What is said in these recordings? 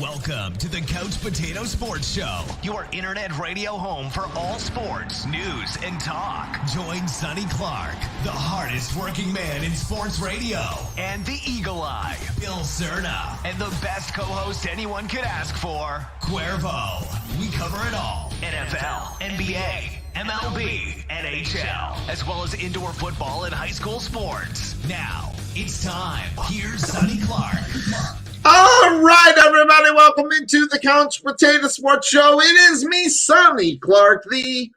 Welcome to the Couch Potato Sports Show, your internet radio home for all sports, news, and talk. Join Sonny Clark, the hardest working man in sports radio, and the Eagle Eye, Bill Cerna, and the best co-host anyone could ask for, Cuervo. We cover it all. NFL, NBA, MLB, NHL, as well as indoor football and high school sports. Now, it's time. Here's Sonny Clark. All right, everybody, welcome into the Couch Potato Sports Show. It is me, Sonny Clark, the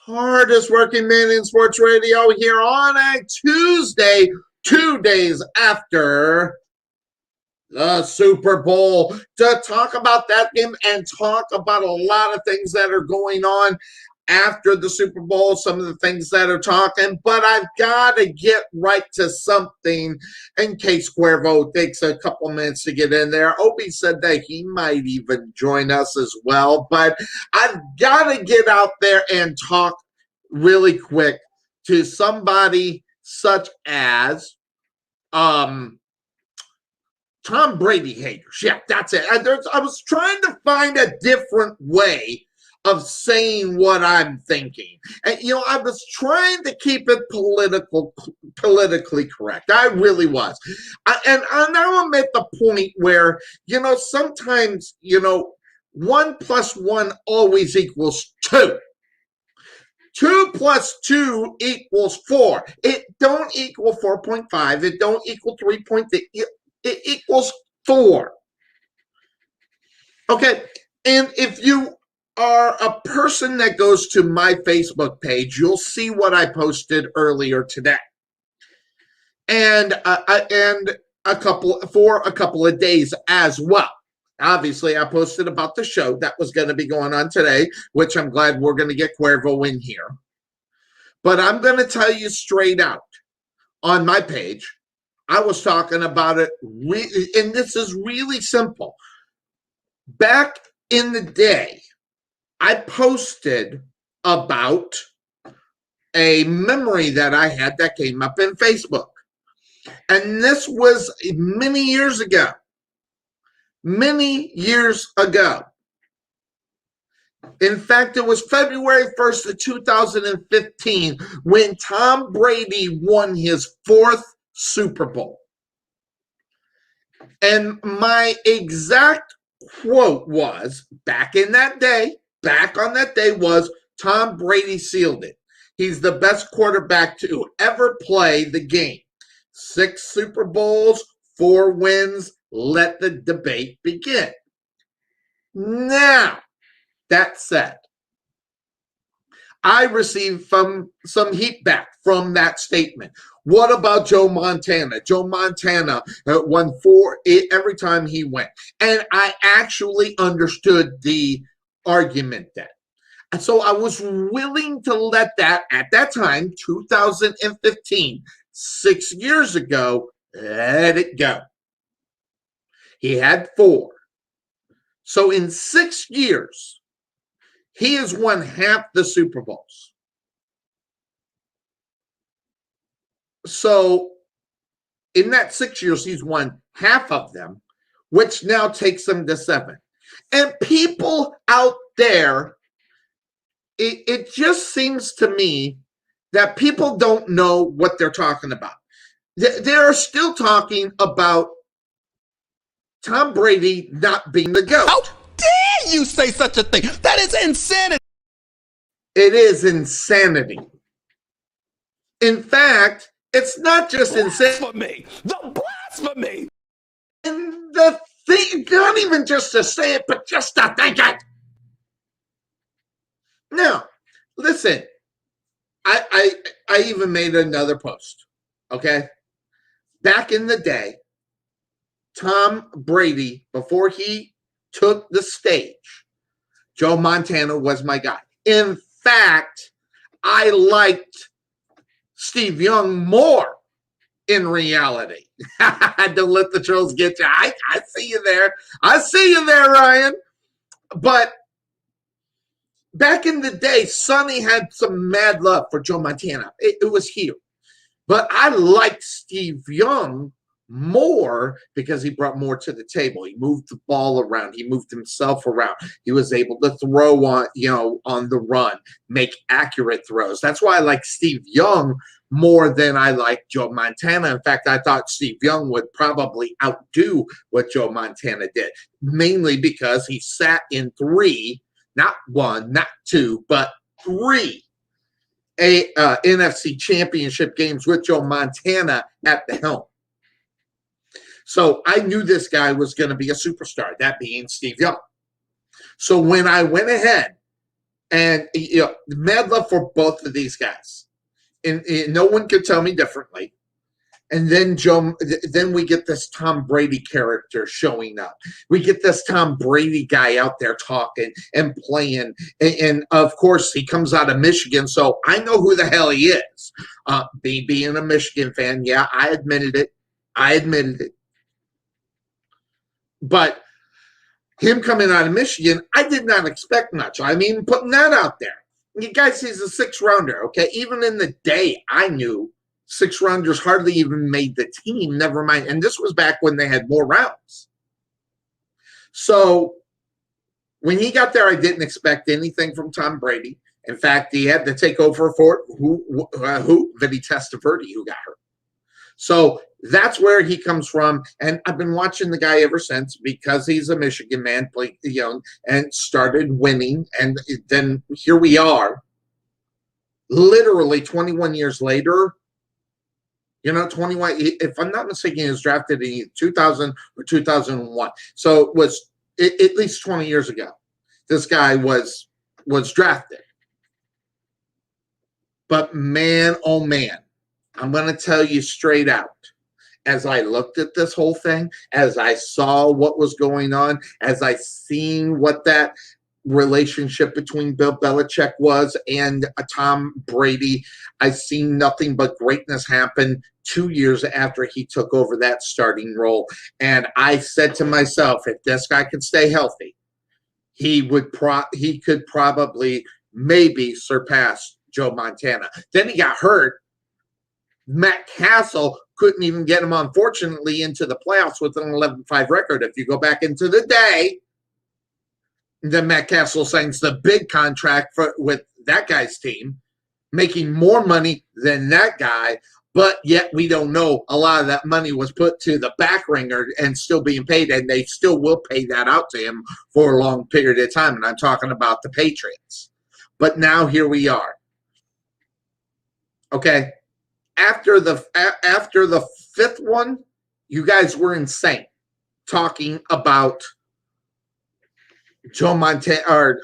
hardest working man in sports radio, here on a Tuesday, 2 days after the Super Bowl, to talk about that game and talk about a lot of things that are going on after the Super Bowl, some of the things that are talking, but I've got to get right to something in case Cuervo takes a couple minutes to get in there. Obi said that he might even join us as well, but I've got to get out there and talk really quick to somebody such as Tom Brady haters. Yeah, that's it. I was trying to find a different way of saying what I'm thinking. And, I was trying to keep it politically correct. I really was. And now I'm at the point where, sometimes, 1 + 1 always equals 2. 2 + 2 equals 4. It don't equal 4.5. It don't equal 3.3. It equals 4. Okay, and if you are a person that goes to my Facebook page, you'll see what I posted earlier today, and a couple of days as well. Obviously, I posted about the show that was going to be going on today, which I'm glad we're going to get Cuervo in here. But I'm going to tell you straight out on my page, I was talking about it, and this is really simple. Back in the day, I posted about a memory that I had that came up in Facebook. And this was many years ago. Many years ago. In fact, it was February 1st of 2015 when Tom Brady won his 4th Super Bowl. And my exact quote was, back on that day was, Tom Brady sealed it. He's the best quarterback to ever play the game. 6 Super Bowls, 4 wins. Let the debate begin. Now, that said, I received some heat back from that statement. What about Joe Montana? Joe Montana won 4 every time he went. And I actually understood the argument then. And so I was willing to let that, at that time, 2015, 6 years ago, let it go. He had 4. So in 6 years, he has won half the Super Bowls. So in that 6 years, he's won half of them, which now takes him to 7. And people out there, it just seems to me that people don't know what they're talking about. They're still talking about Tom Brady not being the GOAT. How dare you say such a thing? That is insanity. It is insanity. In fact, it's not just insanity. The blasphemy. And the thing, not even just to say it, but just to think it. Now, listen, I even made another post, okay? Back in the day, Tom Brady, before he took the stage, Joe Montana was my guy. In fact, I liked Steve Young more in reality. Don't let the trolls get you. I see you there. I see you there, Ryan. But back in the day, Sonny had some mad love for Joe Montana. It was here. But I liked Steve Young more because he brought more to the table. He moved the ball around. He moved himself around. He was able to throw on the run, make accurate throws. That's why I like Steve Young more than I like Joe Montana. In fact, I thought Steve Young would probably outdo what Joe Montana did, mainly because he sat in 3, not 1, not 2, but 3 NFC championship games with Joe Montana at the helm. So I knew this guy was going to be a superstar, that being Steve Young. So when I went ahead and, mad love for both of these guys, and no one could tell me differently. And then then we get this Tom Brady character showing up. We get this Tom Brady guy out there talking and playing. And of course, he comes out of Michigan, so I know who the hell he is. Being a Michigan fan, yeah, I admitted it. But him coming out of Michigan, I did not expect much. I mean, putting that out there. You guys, he's a 6-rounder, okay? Even in the day, I knew 6-rounders hardly even made the team, never mind. And this was back when they had more rounds. So when he got there, I didn't expect anything from Tom Brady. In fact, he had to take over for Vinny Testaverde, who got hurt. So that's where he comes from. And I've been watching the guy ever since because he's a Michigan man, played young, and started winning. And then here we are, literally 21 years later. 21, if I'm not mistaken, he was drafted in 2000 or 2001. So it was at least 20 years ago. This guy was drafted. But man, oh man, I'm going to tell you straight out, as I looked at this whole thing, as I saw what was going on, as I seen what that relationship between Bill Belichick was and Tom Brady, I seen nothing but greatness happen 2 years after he took over that starting role. And I said to myself, if this guy could stay healthy, he could probably maybe surpass Joe Montana. Then he got hurt. Matt Castle couldn't even get him, unfortunately, into the playoffs with an 11-5 record. If you go back into the day, then Matt Castle signs the big contract with that guy's team, making more money than that guy, but yet we don't know. A lot of that money was put to the back ringer and still being paid, and they still will pay that out to him for a long period of time, and I'm talking about the Patriots. But now here we are. Okay? After the 5th one, you guys were insane talking about Joe Montana or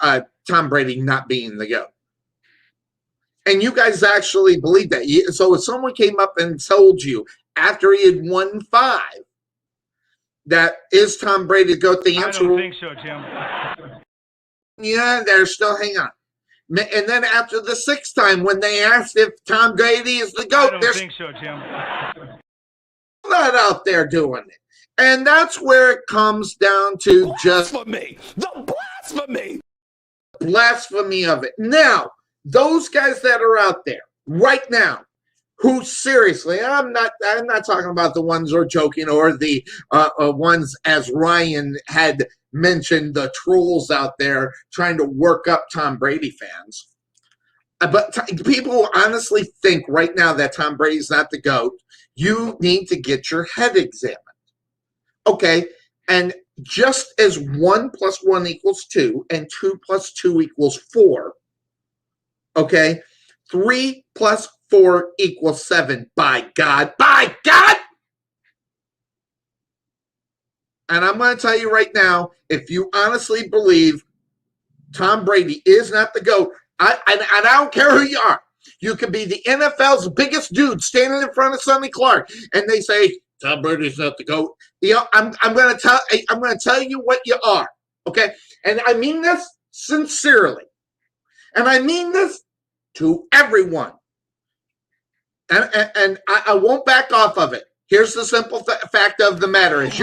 Tom Brady not being the GOAT. And you guys actually believe that. So if someone came up and told you after he had won 5 that is Tom Brady the GOAT, the answer, I don't think so, Tim. Yeah, they're still, hang on. And then after the 6th time, when they asked if Tom Brady is the GOAT, I don't think so, Tim. Not out there doing it. And that's where it comes down to Blasphemy! The blasphemy of it. Now, those guys that are out there right now, who seriously, I'm not talking about the ones who are joking or the ones, as Ryan had mentioned, the trolls out there trying to work up Tom Brady fans. But people who honestly think right now that Tom Brady's not the GOAT, you need to get your head examined. Okay, and just as 1 + 1 = 2 and 2 + 2 = 4, okay, 3 + 4 = 7. By God! And I'm going to tell you right now, if you honestly believe Tom Brady is not the GOAT, and I don't care who you are, you could be the NFL's biggest dude standing in front of Sonny Clark, and they say Tom Brady's not the GOAT. I'm going to tell you what you are, okay? And I mean this sincerely, and I mean this to everyone, and I won't back off of it. Here's the simple fact of the matter: is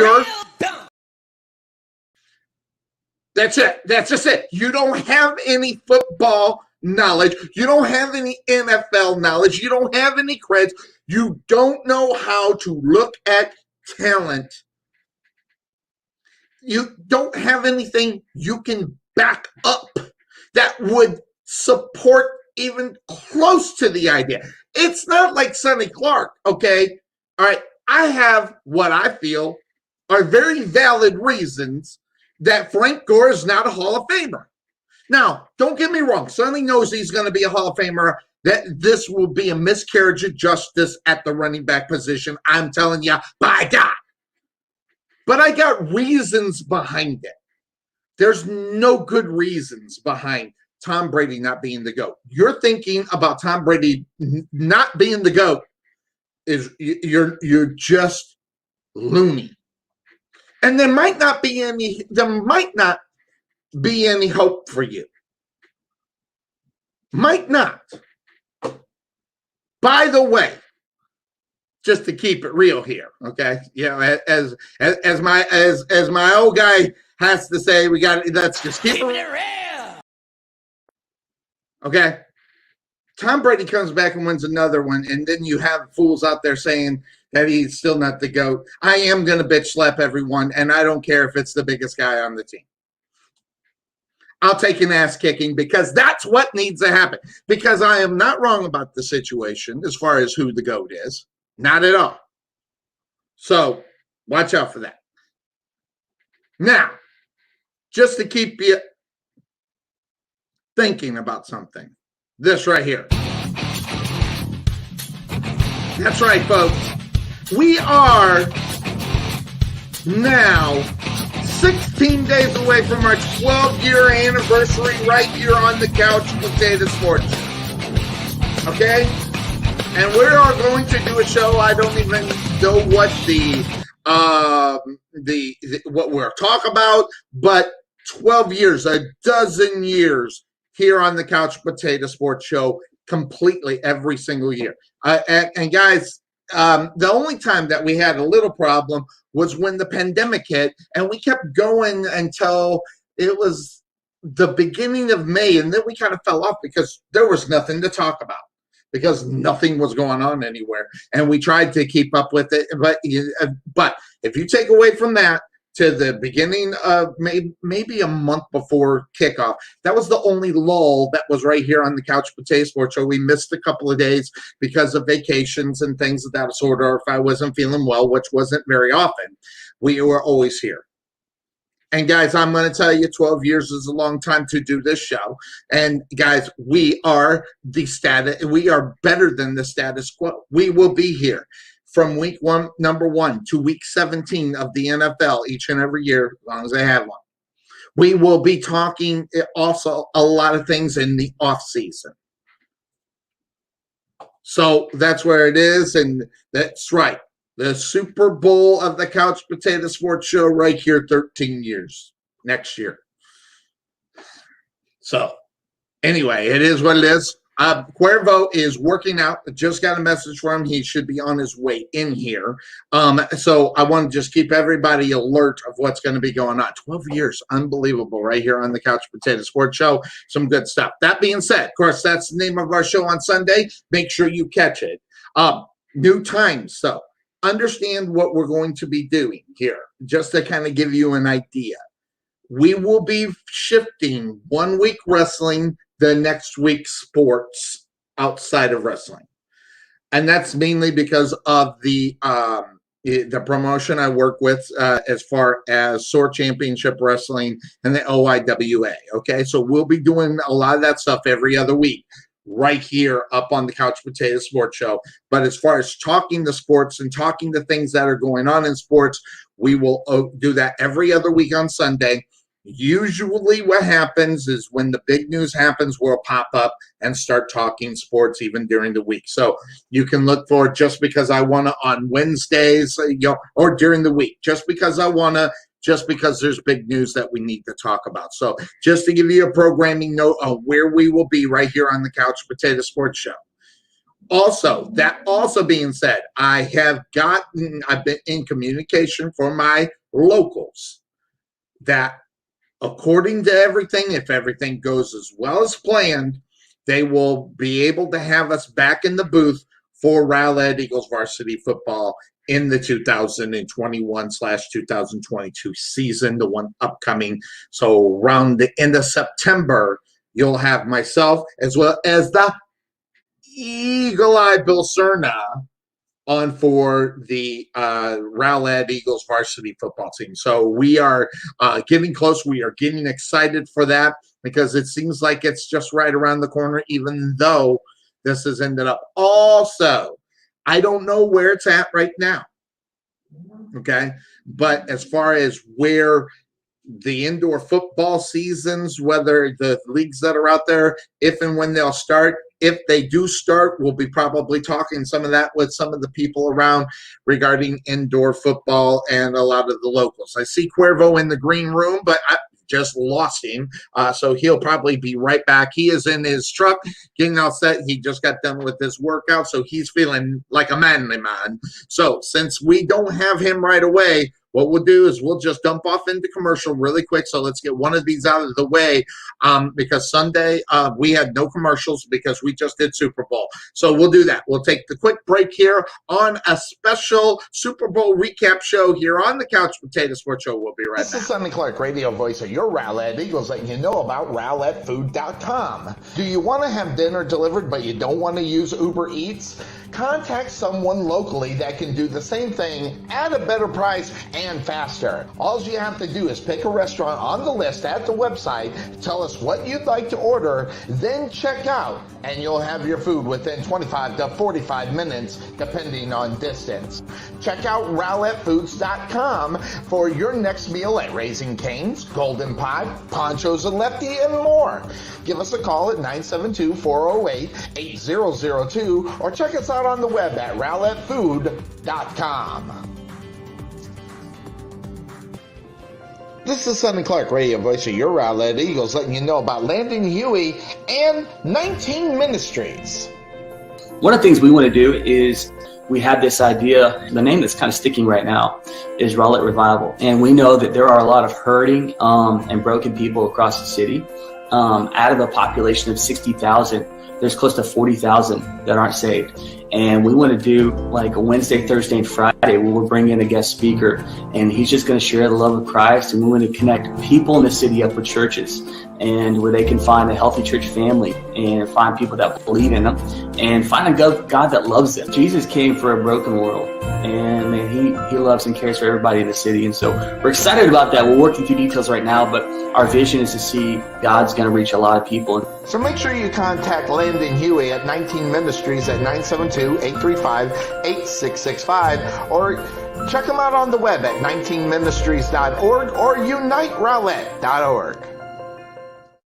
that's it. That's just it. You don't have any football knowledge. You don't have any NFL knowledge. You don't have any creds. You don't know how to look at talent. You don't have anything you can back up that would support even close to the idea. It's not like Sonny Clark, okay? All right, I have what I feel are very valid reasons that Frank Gore is not a Hall of Famer. Now, don't get me wrong. Sonny knows he's going to be a Hall of Famer, that this will be a miscarriage of justice at the running back position. I'm telling you, by God. But I got reasons behind it. There's no good reasons behind Tom Brady not being the GOAT. You're thinking about Tom Brady not being the GOAT is you're just loony. And there might not be any hope for you. Might not. By the way, just to keep it real here, okay? You know, as my old guy has to say, let's just keep it real. Okay? Tom Brady comes back and wins another one, and then you have fools out there saying that he's still not the GOAT. I am going to bitch slap everyone, and I don't care if it's the biggest guy on the team. I'll take an ass kicking because that's what needs to happen. Because I am not wrong about the situation as far as who the GOAT is. Not at all. So watch out for that. Now, just to keep you thinking about something, this right here. That's right, folks. We are now 16 days away from our 12-year anniversary right here on the Couch Potato Sports. Okay? And we are going to do a show. I don't even know what what we're talking about, but 12 years, a dozen years here on the Couch Potato Sports Show, completely every single year. And guys, the only time that we had a little problem was when the pandemic hit, and we kept going until it was the beginning of May, and then we kind of fell off because there was nothing to talk about, because nothing was going on anywhere, and we tried to keep up with it. But if you take away from that to the beginning of maybe a month before kickoff, that was the only lull that was right here on the Couch Potato Sports Show. We missed a couple of days because of vacations and things of that sort, or if I wasn't feeling well, which wasn't very often. We were always here. And guys, I'm going to tell you, 12 years is a long time to do this show. And guys, we are better than the status quo. We will be here from week number 1 to week 17 of the NFL each and every year, as long as they have one. We will be talking also a lot of things in the off season. So that's where it is, and that's right. The Super Bowl of the Couch Potato Sports Show right here, 13 years next year. So anyway, it is what it is. Cuervo is working out. Just got a message from him. He should be on his way in here. So I want to just keep everybody alert of what's going to be going on. 12 years. Unbelievable right here on the Couch Potato Sports Show. Some good stuff. That being said, of course, that's the name of our show on Sunday. Make sure you catch it. New times, so understand what we're going to be doing here, just to kind of give you an idea. We will be shifting 1 week wrestling, the next week sports outside of wrestling. And that's mainly because of the promotion I work with as far as SOAR Championship Wrestling and the OIWA. Okay, so we'll be doing a lot of that stuff every other week right here up on the Couch Potato Sports Show. But as far as talking the sports and talking the things that are going on in sports, we will do that every other week on Sunday. Usually what happens is when the big news happens, we'll pop up and start talking sports even during the week. So you can look for it just because I want to on Wednesdays, or during the week, just because there's big news that we need to talk about. So just to give you a programming note of where we will be right here on the Couch Potato Sports Show. Also, that also being said, I've been in communication for my locals that according to everything, if everything goes as well as planned, they will be able to have us back in the booth for Rowlett Eagles varsity football in the 2021/2022 season, the one upcoming. So around the end of September, you'll have myself as well as the Eagle Eye Bill Cerna on for the Rowlett Eagles varsity football team. So we are getting close. We are getting excited for that because it seems like it's just right around the corner, even though this has ended up. Also, I don't know where it's at right now. Okay. But as far as where the indoor football seasons, whether the leagues that are out there, if and when they'll start, if they do start, we'll be probably talking some of that with some of the people around regarding indoor football and a lot of the locals. I see Cuervo in the green room, but I just lost him. So he'll probably be right back. He is in his truck getting all set. He just got done with his workout, so he's feeling like a manly man. So since we don't have him right away, what we'll do is we'll just dump off into commercial really quick. So let's get one of these out of the way because Sunday we had no commercials because we just did Super Bowl. So we'll do that. We'll take the quick break here on a special Super Bowl recap show here on the Couch Potato Sports Show. We'll be right back. This is Sonny Clark, radio voice of your Rowlett Eagles, letting you know about RowlettFood.com. Do you want to have dinner delivered but you don't want to use Uber Eats? Contact someone locally that can do the same thing at a better price and faster. All you have to do is pick a restaurant on the list at the website, tell us what you'd like to order, then check out, and you'll have your food within 25 to 45 minutes, depending on distance. Check out RowlettFoods.com for your next meal at Raising Cane's, Golden Pie, Ponchos and Lefty, and more. Give us a call at 972-408-8002 or check us out on the web at RowlettFood.com. This is Sonny Clark, radio voice of your Rowlett Eagles, letting you know about Landon Huey and 19 Ministries. One of the things we want to do is we have this idea, the name that's kind of sticking right now is Rowlett Revival. And we know that there are a lot of hurting and broken people across the city. Out of a population of 60,000, there's close to 40,000 that aren't saved. And we want to do like a Wednesday, Thursday, and Friday where we'll bring in a guest speaker and he's just going to share the love of Christ. And we want to connect people in the city up with churches and where they can find a healthy church family and find people that believe in them and find a God that loves them. Jesus came for a broken world and man, he loves and cares for everybody in the city. And so we're excited about that. We're working through details right now, but our vision is to see God's going to reach a lot of people. So make sure you contact Landon Huey at 19 Ministries at 972-835-8665 or check them out on the web at 19ministries.org or uniterowlett.org.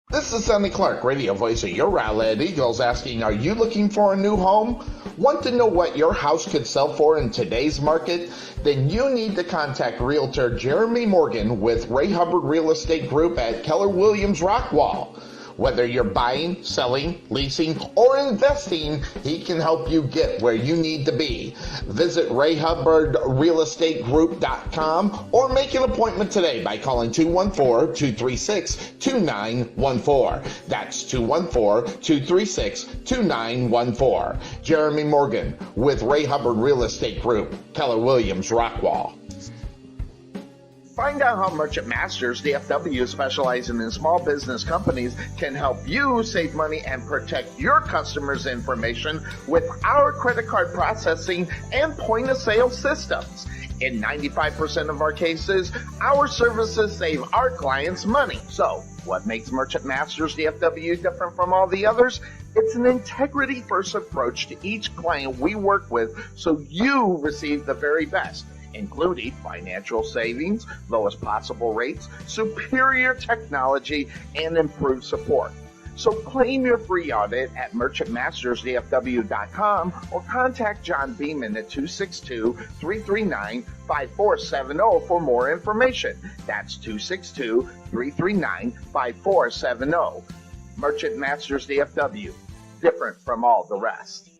This is Sonny Clark, radio voice of your Rowlett Eagles, asking, are you looking for a new home? Want to know what your house could sell for in today's market? Then you need to contact Realtor Jeremy Morgan with Ray Hubbard Real Estate Group at Keller Williams Rockwall. Whether you're buying, selling, leasing, or investing, he can help you get where you need to be. Visit RayHubbardRealEstateGroup.com or make an appointment today by calling 214-236-2914. That's 214-236-2914. Jeremy Morgan with Ray Hubbard Real Estate Group, Keller Williams Rockwall. Find out how Merchant Masters DFW, specializing in small business companies, can help you save money and protect your customers' information with our credit card processing and point-of-sale systems. In 95% of our cases, our services save our clients money. So, what makes Merchant Masters DFW different from all the others? It's an integrity-first approach to each client we work with so you receive the very best, including financial savings, lowest possible rates, superior technology, and improved support. So claim your free audit at merchantmastersdfw.com or contact John Beeman at 262-339-5470 for more information. That's 262-339-5470. Merchant Masters DFW, different from all the rest.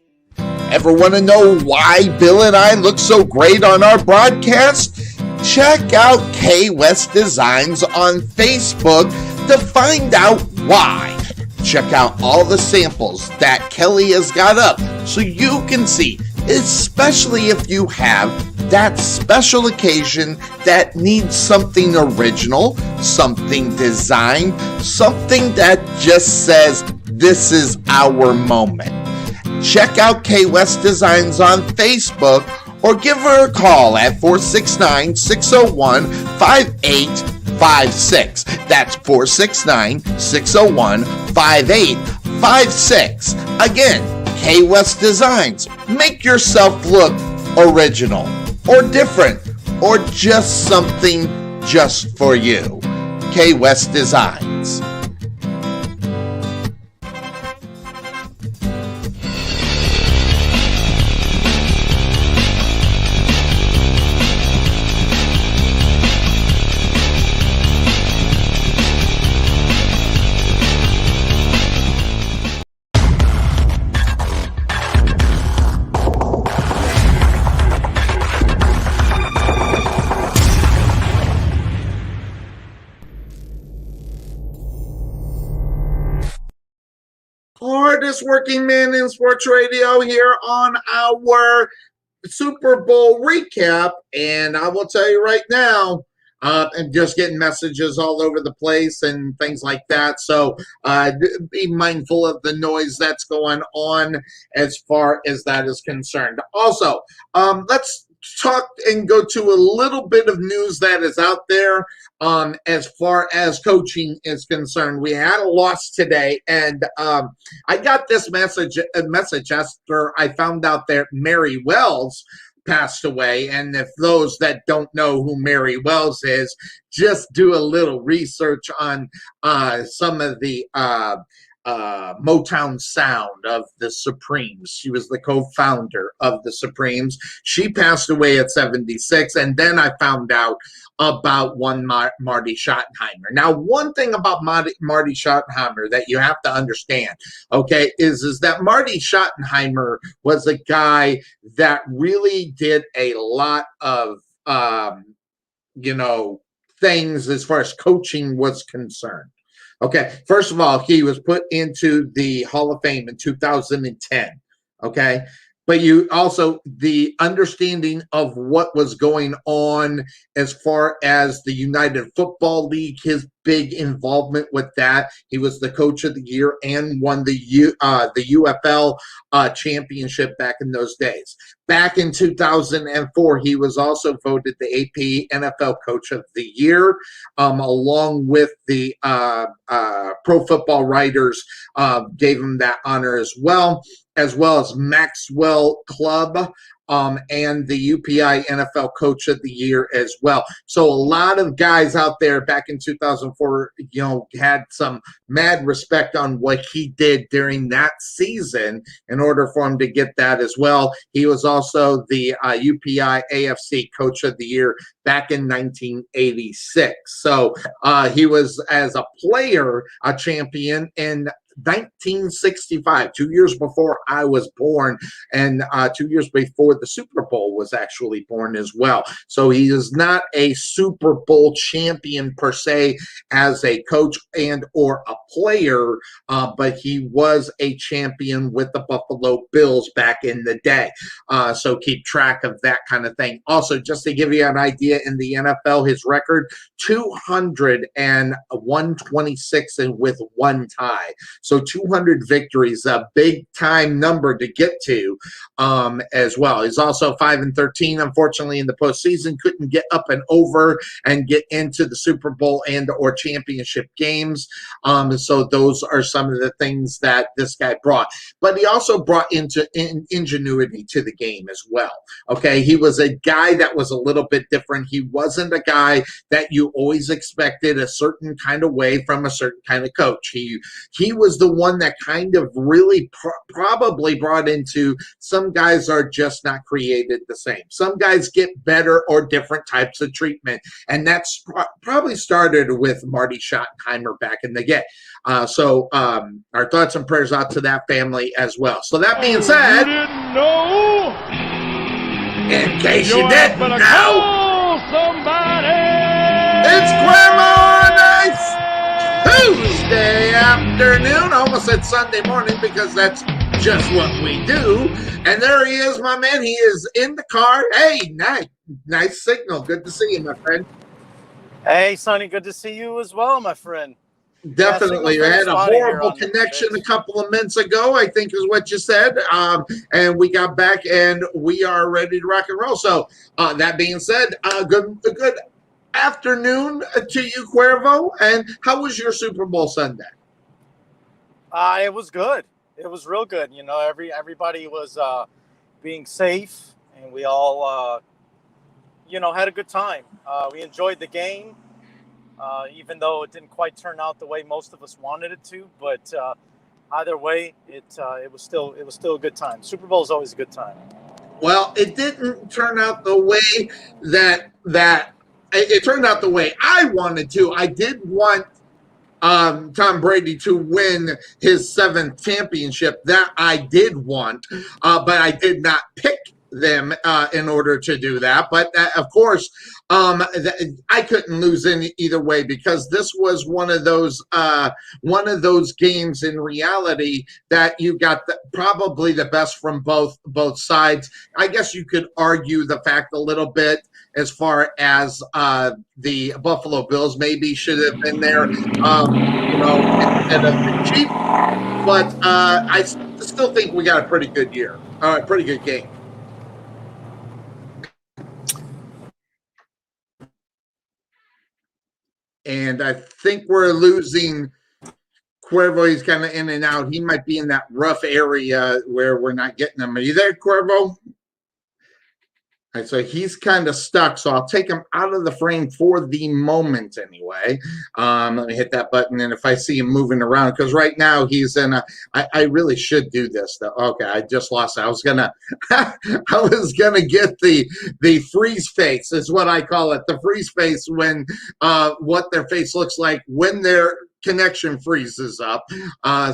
Ever want to know why Bill and I look so great on our broadcast? Check out K West Designs on Facebook to find out why. Check out all the samples that Kelly has got up so you can see, especially if you have that special occasion that needs something original, something designed, something that just says, this is our moment. Check out K West Designs on Facebook or give her a call at 469-601-5856. That's 469-601-5856. Again, K West Designs. Make yourself look original or different or just something just for you. K West Designs. Hardest working man in sports radio here on our Super Bowl recap. And I will tell you right now, I'm just getting messages all over the place and things like that. So be mindful of the noise that's going on as far as that is concerned. Also, let's talk and go to a little bit of news that is out there as far as coaching is concerned. We had a loss today, and I got this message after I found out that Mary Wells passed away. And if those that don't know who Mary Wells is, just do a little research on some of the Motown sound of the Supremes. She was the co-founder of the Supremes. She passed away at 76, and then I found out about one Marty Schottenheimer. Now, one thing about Marty Schottenheimer that you have to understand, okay, is that Marty Schottenheimer was a guy that really did a lot of things as far as coaching was concerned. Okay, first of all, he was put into the Hall of Fame in 2010, okay? But you also, the understanding of what was going on as far as the United Football League, his big involvement with that. He was the coach of the year and won the UFL championship back in those days. Back in 2004, he was also voted the AP NFL Coach of the Year, along with the Pro Football Writers gave him that honor as well as Maxwell Club and the UPI NFL Coach of the Year as well. So a lot of guys out there back in 2004, had some mad respect on what he did during that season in order for him to get that as well. He was also the UPI AFC Coach of the Year back in 1986. So he was, as a player, a champion in 1965, 2 years before I was born, and 2 years before the Super Bowl was actually born as well. So he is not a Super Bowl champion per se as a coach and or a player, but he was a champion with the Buffalo Bills back in the day. So keep track of that kind of thing. Also, just to give you an idea, in the NFL, his record, 200-126 and with one tie. So 200 victories, a big time number to get to as well. He's also 5-13, unfortunately, in the postseason. Couldn't get up and over and get into the Super Bowl and or championship games. So those are some of the things that this guy brought. But he also brought ingenuity to the game as well. Okay, he was a guy that was a little bit different. He wasn't a guy that you always expected a certain kind of way from a certain kind of coach. He was the one that kind of really probably brought into, some guys are just not created the same. Some guys get better or different types of treatment. And that's probably started with Marty Schottenheimer back in the day. So our thoughts and prayers out to that family as well. So that being said, you didn't know? In case you didn't know, somebody! It's Cuervo Nights! Tuesday afternoon. I almost said Sunday morning because that's just what we do. And there he is, my man. He is in the car. Hey, nice signal. Good to see you, my friend. Hey, Sonny, good to see you as well, my friend. Definitely. We had a horrible connection a couple of minutes ago, I think is what you said. And we got back and we are ready to rock and roll. So that being said, good afternoon to you, Cuervo. And how was your Super Bowl Sunday? It was good. It was real good. You know, everybody was being safe, and we all, had a good time. We enjoyed the game. Even though it didn't quite turn out the way most of us wanted it to, but either way, it was still a good time. Super Bowl is always a good time. Well, it didn't turn out the way that it turned out the way I wanted to. I did want Tom Brady to win his 7th championship. That I did want, but I did not pick them in order to do that. But of course, I couldn't lose in either way, because this was one of those games in reality that you got probably the best from both sides. I guess you could argue the fact a little bit as far as the Buffalo Bills maybe should have been there, instead of the Chiefs. But I still think we got a pretty good year, pretty good game. And I think we're losing Cuervo. He's kind of in and out. He might be in that rough area where we're not getting him. Are you there, Cuervo? And so he's kind of stuck, so I'll take him out of the frame for the moment anyway. Let me hit that button, and if I see him moving around, because right now he's in a – I really should do this, though. Okay, I just lost it. I was gonna get the freeze face is what I call it, the freeze face, when what their face looks like when their connection freezes up.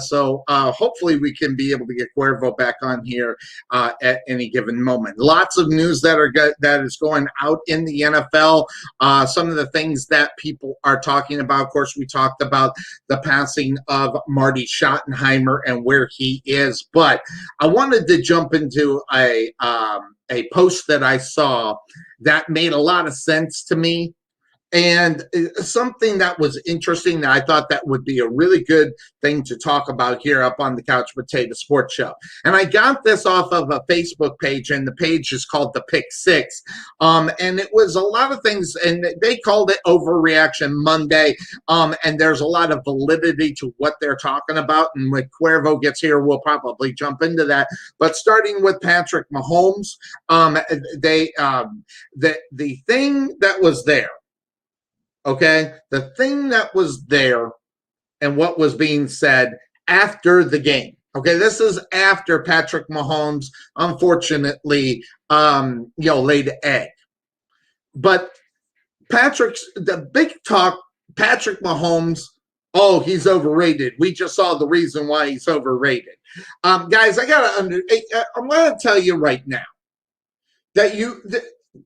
So hopefully we can be able to get Cuervo back on here at any given moment. Lots of news that is going out in the NFL. Some of the things that people are talking about. Of course, we talked about the passing of Marty Schottenheimer and where he is, but I wanted to jump into a post that I saw that made a lot of sense to me. And something that was interesting that I thought that would be a really good thing to talk about here up on the Couch Potato Sports Show. And I got this off of a Facebook page, and the page is called The Pick Six. And it was a lot of things, and they called it Overreaction Monday. And there's a lot of validity to what they're talking about. And when Cuervo gets here, we'll probably jump into that. But starting with Patrick Mahomes, the thing that was there, okay, the thing that was there and what was being said after the game. Okay, this is after Patrick Mahomes, unfortunately, laid an egg. But the big talk, Patrick Mahomes, oh, he's overrated. We just saw the reason why he's overrated. Guys, I'm going to tell you right now that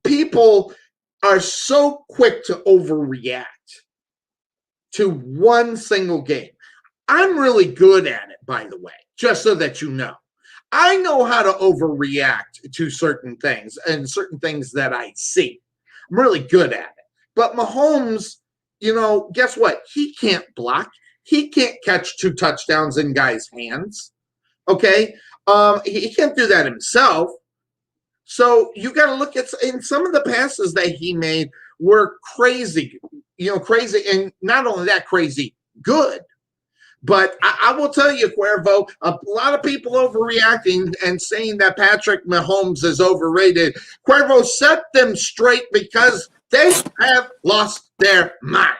people are so quick to overreact to one single game. I'm really good at it, by the way, just so that you know. I know how to overreact to certain things and certain things that I see. I'm really good at it. But Mahomes, guess what? He can't block. He can't catch 2 touchdowns in guys' hands. Okay? He can't do that himself. So you got to look at, and some of the passes that he made were crazy, crazy. And not only that, crazy good. But I will tell you, Cuervo, a lot of people overreacting and saying that Patrick Mahomes is overrated. Cuervo, set them straight, because they have lost their mind.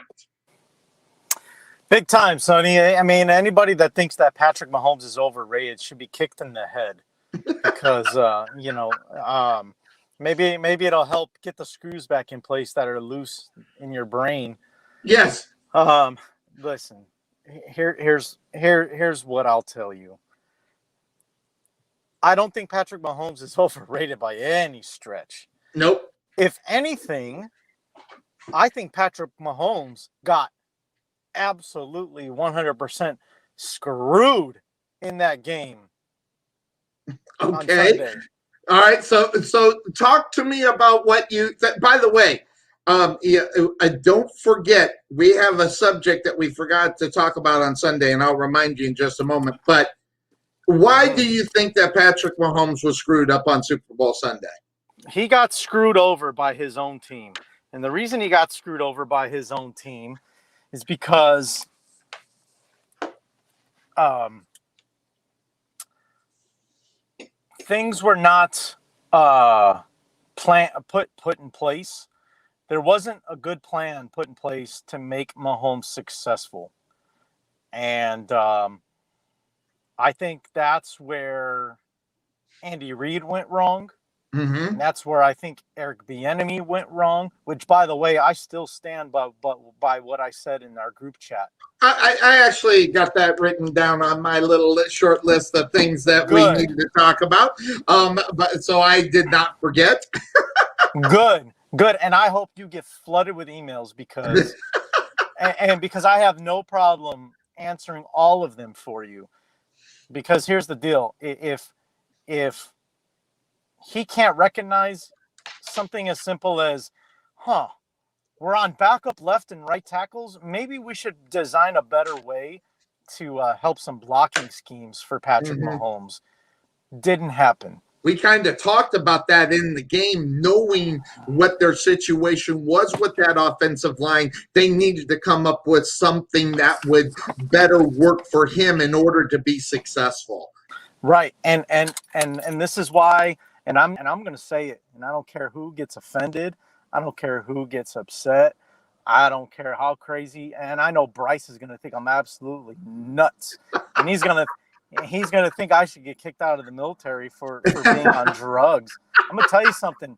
Big time, Sonny. I mean, anybody that thinks that Patrick Mahomes is overrated should be kicked in the head. Because maybe it'll help get the screws back in place that are loose in your brain. Yes. Listen, here's what I'll tell you. I don't think Patrick Mahomes is overrated by any stretch. Nope. If anything, I think Patrick Mahomes got absolutely 100% screwed in that game on Okay. Sunday. All right. So talk to me about what you. By the way, don't forget we have a subject that we forgot to talk about on Sunday, and I'll remind you in just a moment. But why do you think that Patrick Mahomes was screwed up on Super Bowl Sunday? He got screwed over by his own team. And the reason he got screwed over by his own team is because things were not put in place. There wasn't a good plan put in place to make Mahomes successful. And I think that's where Andy Reid went wrong. Mm-hmm. And that's where I think Eric Bieniemy went wrong, which, by the way, I still stand by what I said in our group chat. I actually got that written down on my little short list of things that we need to talk about. But so I did not forget. Good. And I hope you get flooded with emails because because I have no problem answering all of them for you. Because here's the deal. If he can't recognize something as simple as, we're on backup left and right tackles, maybe we should design a better way to help some blocking schemes for Patrick Mahomes. Didn't happen. We kind of talked about that in the game, knowing what their situation was with that offensive line. They needed to come up with something that would better work for him in order to be successful. Right. And this is why, and I'm going to say it, and I don't care who gets offended. I don't care who gets upset. I don't care how crazy. And I know Bryce is going to think I'm absolutely nuts. And he's going to think I should get kicked out of the military for being on drugs. I'm going to tell you something.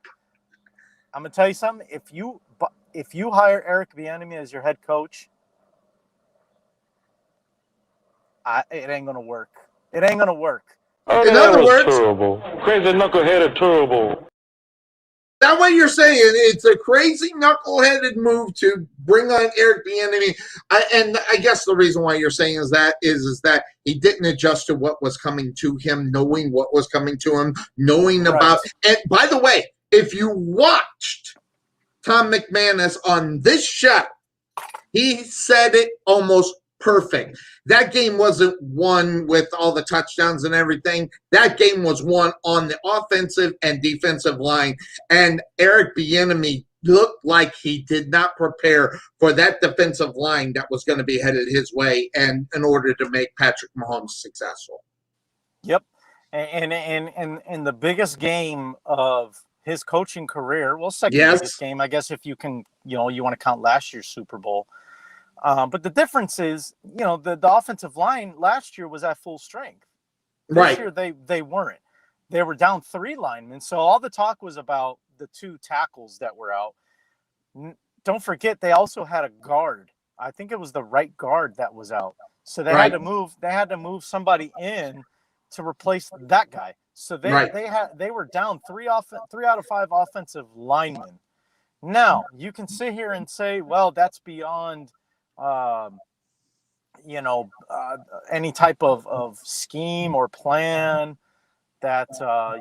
If you hire Eric Bieniemy as your head coach, it ain't going to work. It ain't going to work. In other words, terrible. Crazy knuckleheaded terrible. That what you're saying? It's a crazy knuckleheaded move to bring on Eric Bieniemy, and I guess the reason why you're saying is that he didn't adjust to what was coming to him, knowing what was coming to him, knowing about. And by the way, if you watched Tom McManus on this show, he said it almost perfect. That game wasn't won with all the touchdowns and everything. That game was won on the offensive and defensive line. And Eric Bieniemy looked like he did not prepare for that defensive line that was going to be headed his way, and in order to make Patrick Mahomes successful. Yep. And the biggest game of his coaching career, well, second biggest game, I guess, if you can, you want to count last year's Super Bowl. But the difference is, the offensive line last year was at full strength. This year they weren't. They were down 3 linemen. So all the talk was about the 2 tackles that were out. Don't forget, they also had a guard. I think it was the right guard that was out. So they had to move. They had to move somebody in to replace that guy. So they were down 3 out of 5 offensive linemen. Now you can sit here and say, well, that's beyond any type of scheme or plan that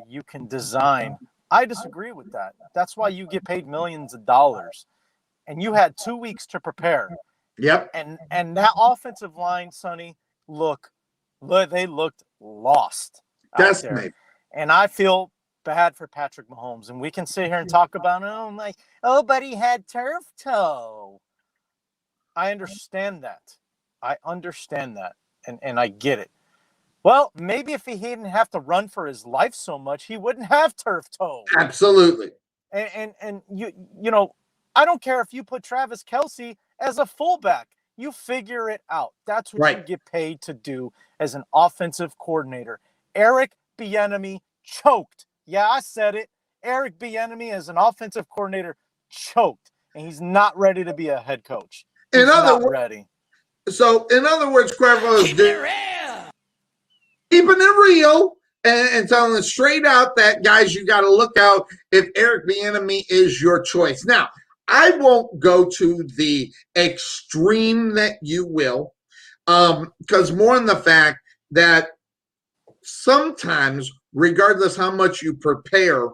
you can design. I disagree with that. That's why you get paid millions of dollars, and you had 2 weeks to prepare. Yep. And that offensive line, Sonny, they looked lost out there. And I feel bad for Patrick Mahomes, and we can sit here and talk about it. But he had turf toe. I understand that. And I get it. Well, maybe if he didn't have to run for his life so much, he wouldn't have turf toe. Absolutely. And I don't care if you put Travis Kelce as a fullback. You figure it out. That's what you get paid to do as an offensive coordinator. Eric Bieniemy choked. Yeah, I said it. Eric Bieniemy as an offensive coordinator choked, and he's not ready to be a head coach. He's not ready. So, in other words, Cuervo is keeping it real and telling it straight out that, guys, you got to look out if Eric Bieniemy is your choice. Now, I won't go to the extreme that you will, because more in the fact that sometimes regardless how much you prepare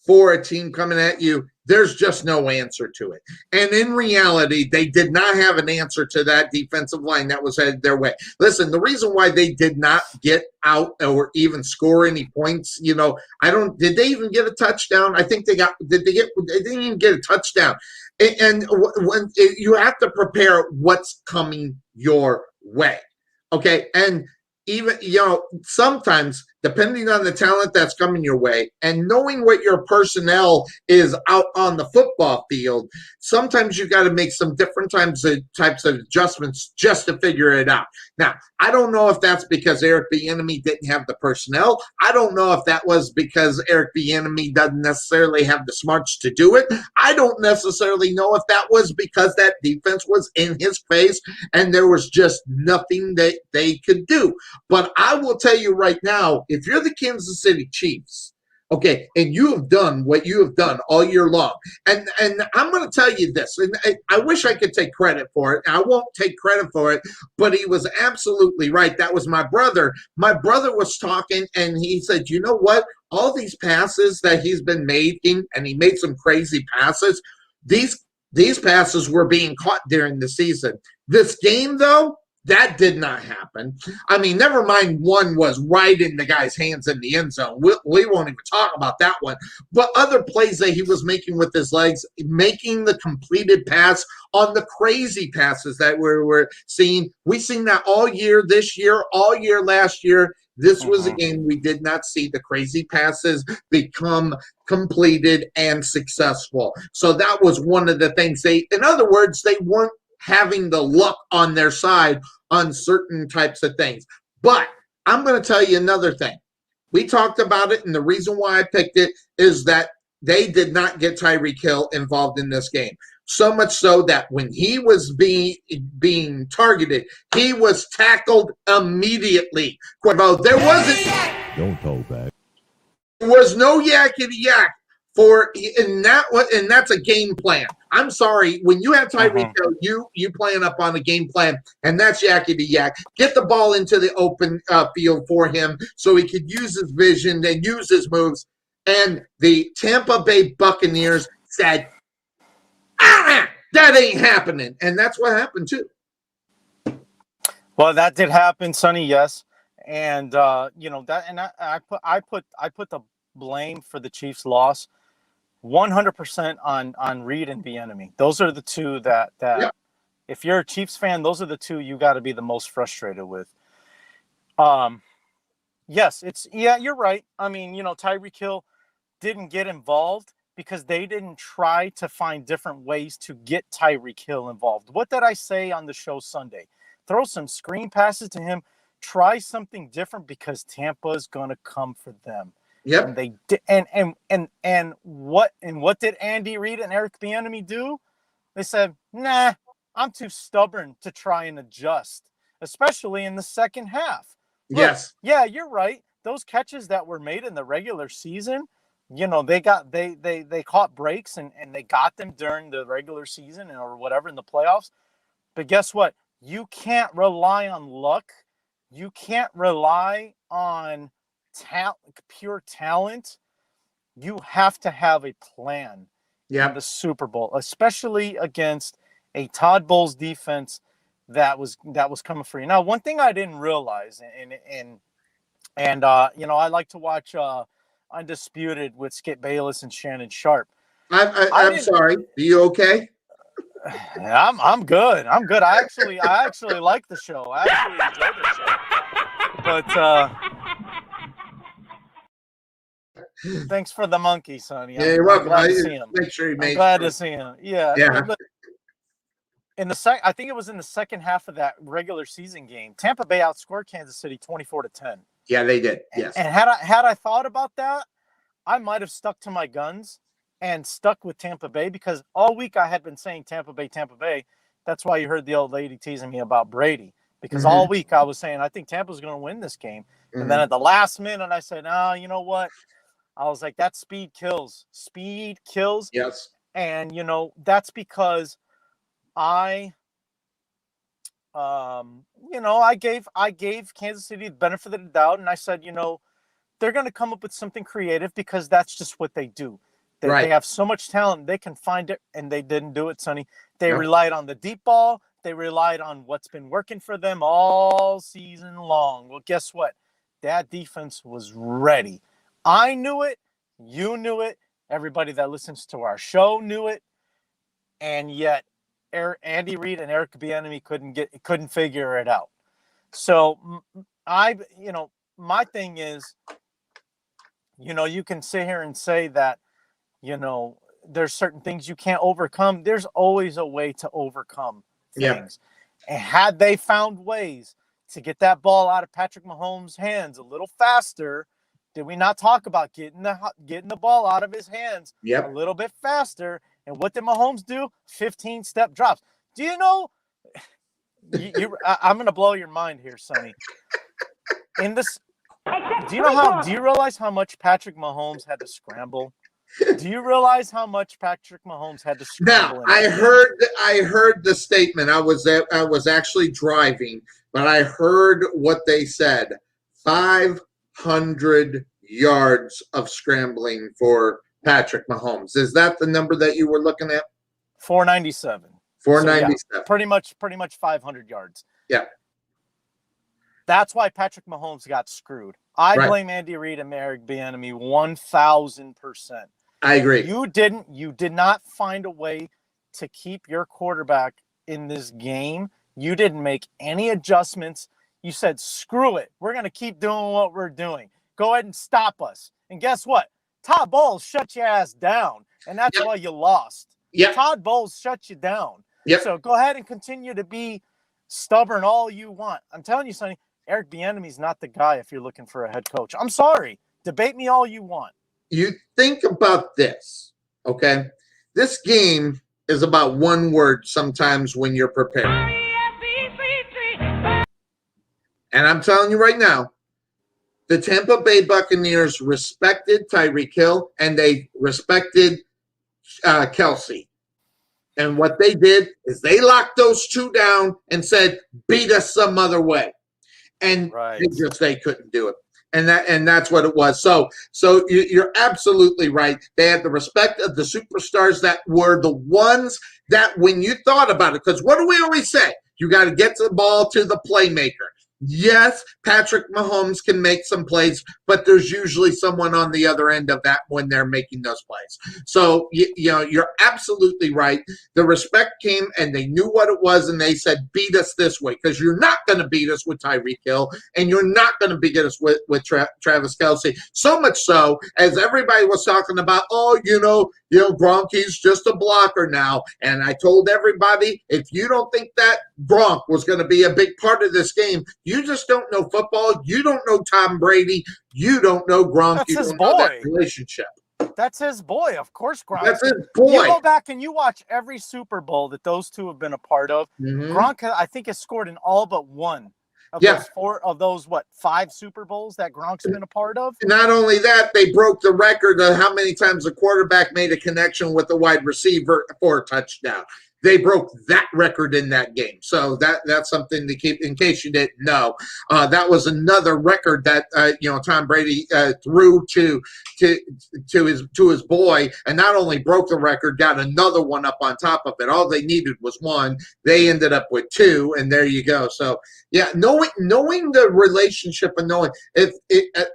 for a team coming at you, there's just no answer to it. And in reality, they did not have an answer to that defensive line that was headed their way. Listen, the reason why they did not get out or even score any points, did they even get a touchdown? I think they didn't even get a touchdown. And when you have to prepare what's coming your way. Okay. And even, sometimes depending on the talent that's coming your way and knowing what your personnel is out on the football field, sometimes you got to make some different types of adjustments just to figure it out. Now, I don't know if that's because Eric Bieniemy didn't have the personnel. I don't know if that was because Eric Bieniemy doesn't necessarily have the smarts to do it. I don't necessarily know if that was because that defense was in his face and there was just nothing that they could do. But I will tell you right now, if you're the Kansas City Chiefs, okay, and you have done what you have done all year long, and I'm going to tell you this, and I wish I could take credit for it. I won't take credit for it, but he was absolutely right. That was my brother. My brother was talking, and he said, you know what? All these passes that he's been making, and he made some crazy passes, these passes were being caught during the season. This game, though, that did not happen. I mean, never mind, one was right in the guy's hands in the end zone. We won't even talk about that one. But other plays that he was making with his legs, making the completed pass on the crazy passes that we're seeing. We've seen that all year this year, all year last year. This was a game we did not see the crazy passes become completed and successful. So that was one of the things in other words, they weren't having the luck on their side on certain types of things. But I'm going to tell you another thing. We talked about it, and the reason why I picked it is that they did not get Tyreek Hill involved in this game. So much so that when he was being targeted, he was tackled immediately. Cuervo, there wasn't. Don't hold back. There was no yakety yak and that's a game plan. I'm sorry, when you have Tyreek Hill, you plan up on a game plan, and that's yakety yak. Get the ball into the open field for him so he could use his vision and use his moves. And the Tampa Bay Buccaneers said, that ain't happening, and that's what happened too. Well, that did happen, Sonny. Yes, and that, and I put the blame for the Chiefs' loss 100% on Reed and Bieniemy. Those are the two that if you're a Chiefs fan, those are the two you got to be the most frustrated with. Yes, you're right. I mean, Tyreek Hill didn't get involved because they didn't try to find different ways to get Tyreek Hill involved. What did I say on the show Sunday? Throw some screen passes to him. Try something different because Tampa's gonna come for them. Yep. And they did, and what did Andy Reid and Eric Bieniemy do? They said, "Nah, I'm too stubborn to try and adjust, especially in the second half." Look, yes. Yeah, you're right. Those catches that were made in the regular season, they caught breaks and they got them during the regular season or whatever in the playoffs. But guess what? You can't rely on luck. You can't rely on pure talent. You have to have a plan in the Super Bowl, especially against a Todd Bowles defense that was coming for you. Now, one thing I didn't realize, and I like to watch Undisputed with Skip Bayless and Shannon Sharp. I'm sorry. Are you okay? I'm good. I'm good. I actually like the show. I actually enjoy the show. But thanks for the monkey, Sonny. You're welcome. Glad to see him. Make sure you made. I'm glad to see him. Yeah. Yeah. I think it was in the second half of that regular season game. Tampa Bay outscored Kansas City 24-10. Yeah, they did. Yes. And had I thought about that, I might have stuck to my guns and stuck with Tampa Bay because all week I had been saying Tampa Bay, Tampa Bay. That's why you heard the old lady teasing me about Brady because all week I was saying I think Tampa's going to win this game. And then at the last minute I said, "Oh, you know what?" I was like, "That speed kills. Speed kills." Yes. And that's because I gave Kansas City the benefit of the doubt, and I said, they're going to come up with something creative because that's just what they do. Right. They have so much talent. They can find it, and they didn't do it, Sonny. They Yep. relied on the deep ball. They relied on what's been working for them all season long. Well, guess what? That defense was ready. I knew it. You knew it. Everybody that listens to our show knew it. And yet Andy Reid and Eric Bieniemy couldn't figure it out. So my thing is, you can sit here and say that, there's certain things you can't overcome. There's always a way to overcome things. Yeah. And had they found ways to get that ball out of Patrick Mahomes' hands a little faster, did we not talk about getting the ball out of his hands a little bit faster? And what did Mahomes do? 15-step drops. Do you know? I'm going to blow your mind here, Sonny. Do you realize how much Patrick Mahomes had to scramble? Do you realize how much Patrick Mahomes had to scramble? Now, I heard the statement. I was actually driving, but I heard what they said. 500 yards of scrambling for Patrick Mahomes. Is that the number that you were looking at? 497. 497. So, yeah, pretty much 500 yards. Yeah. That's why Patrick Mahomes got screwed. I blame Andy Reid and Eric Bieniemy 1,000%. I agree. You did not find a way to keep your quarterback in this game. You didn't make any adjustments. You said, screw it. We're going to keep doing what we're doing. Go ahead and stop us. And guess what? Todd Bowles shut your ass down, and that's why you lost. Yep. Todd Bowles shut you down. Yep. So go ahead and continue to be stubborn all you want. I'm telling you, Sonny, Eric Bieniemy's not the guy if you're looking for a head coach. I'm sorry. Debate me all you want. You think about this, okay? This game is about one word sometimes when you're preparing. And I'm telling you right now, the Tampa Bay Buccaneers respected Tyreek Hill and they respected Kelsey. And what they did is they locked those two down and said, beat us some other way. And they couldn't do it. And that's what it was. So you're absolutely right. They had the respect of the superstars that were the ones that when you thought about it, because what do we always say? You got to get the ball to the playmaker. Yes, Patrick Mahomes can make some plays, but there's usually someone on the other end of that when they're making those plays. So, you're absolutely right. The respect came, and they knew what it was, and they said, beat us this way, because you're not going to beat us with Tyreek Hill, and you're not going to beat us with Travis Kelsey. So much so, as everybody was talking about, Gronk, he's just a blocker now. And I told everybody, if you don't think that Gronk was going to be a big part of this game, you just don't know football. You don't know Tom Brady. You don't know Gronk. That's you his don't boy. know that relationship. That's his boy. Of course, Gronk. That's his boy. You go back and you watch every Super Bowl that those two have been a part of. Mm-hmm. Gronk, I think, has scored in all but one of those 5 Super Bowls that Gronk's been a part of. Not only that, they broke the record of how many times a quarterback made a connection with the wide receiver for a touchdown. They broke that record in that game. So that's something to keep in case you didn't know. That was another record that Tom Brady threw to his boy, and not only broke the record, got another one up on top of it. All they needed was one. They ended up with 2, and there you go. So knowing the relationship and knowing and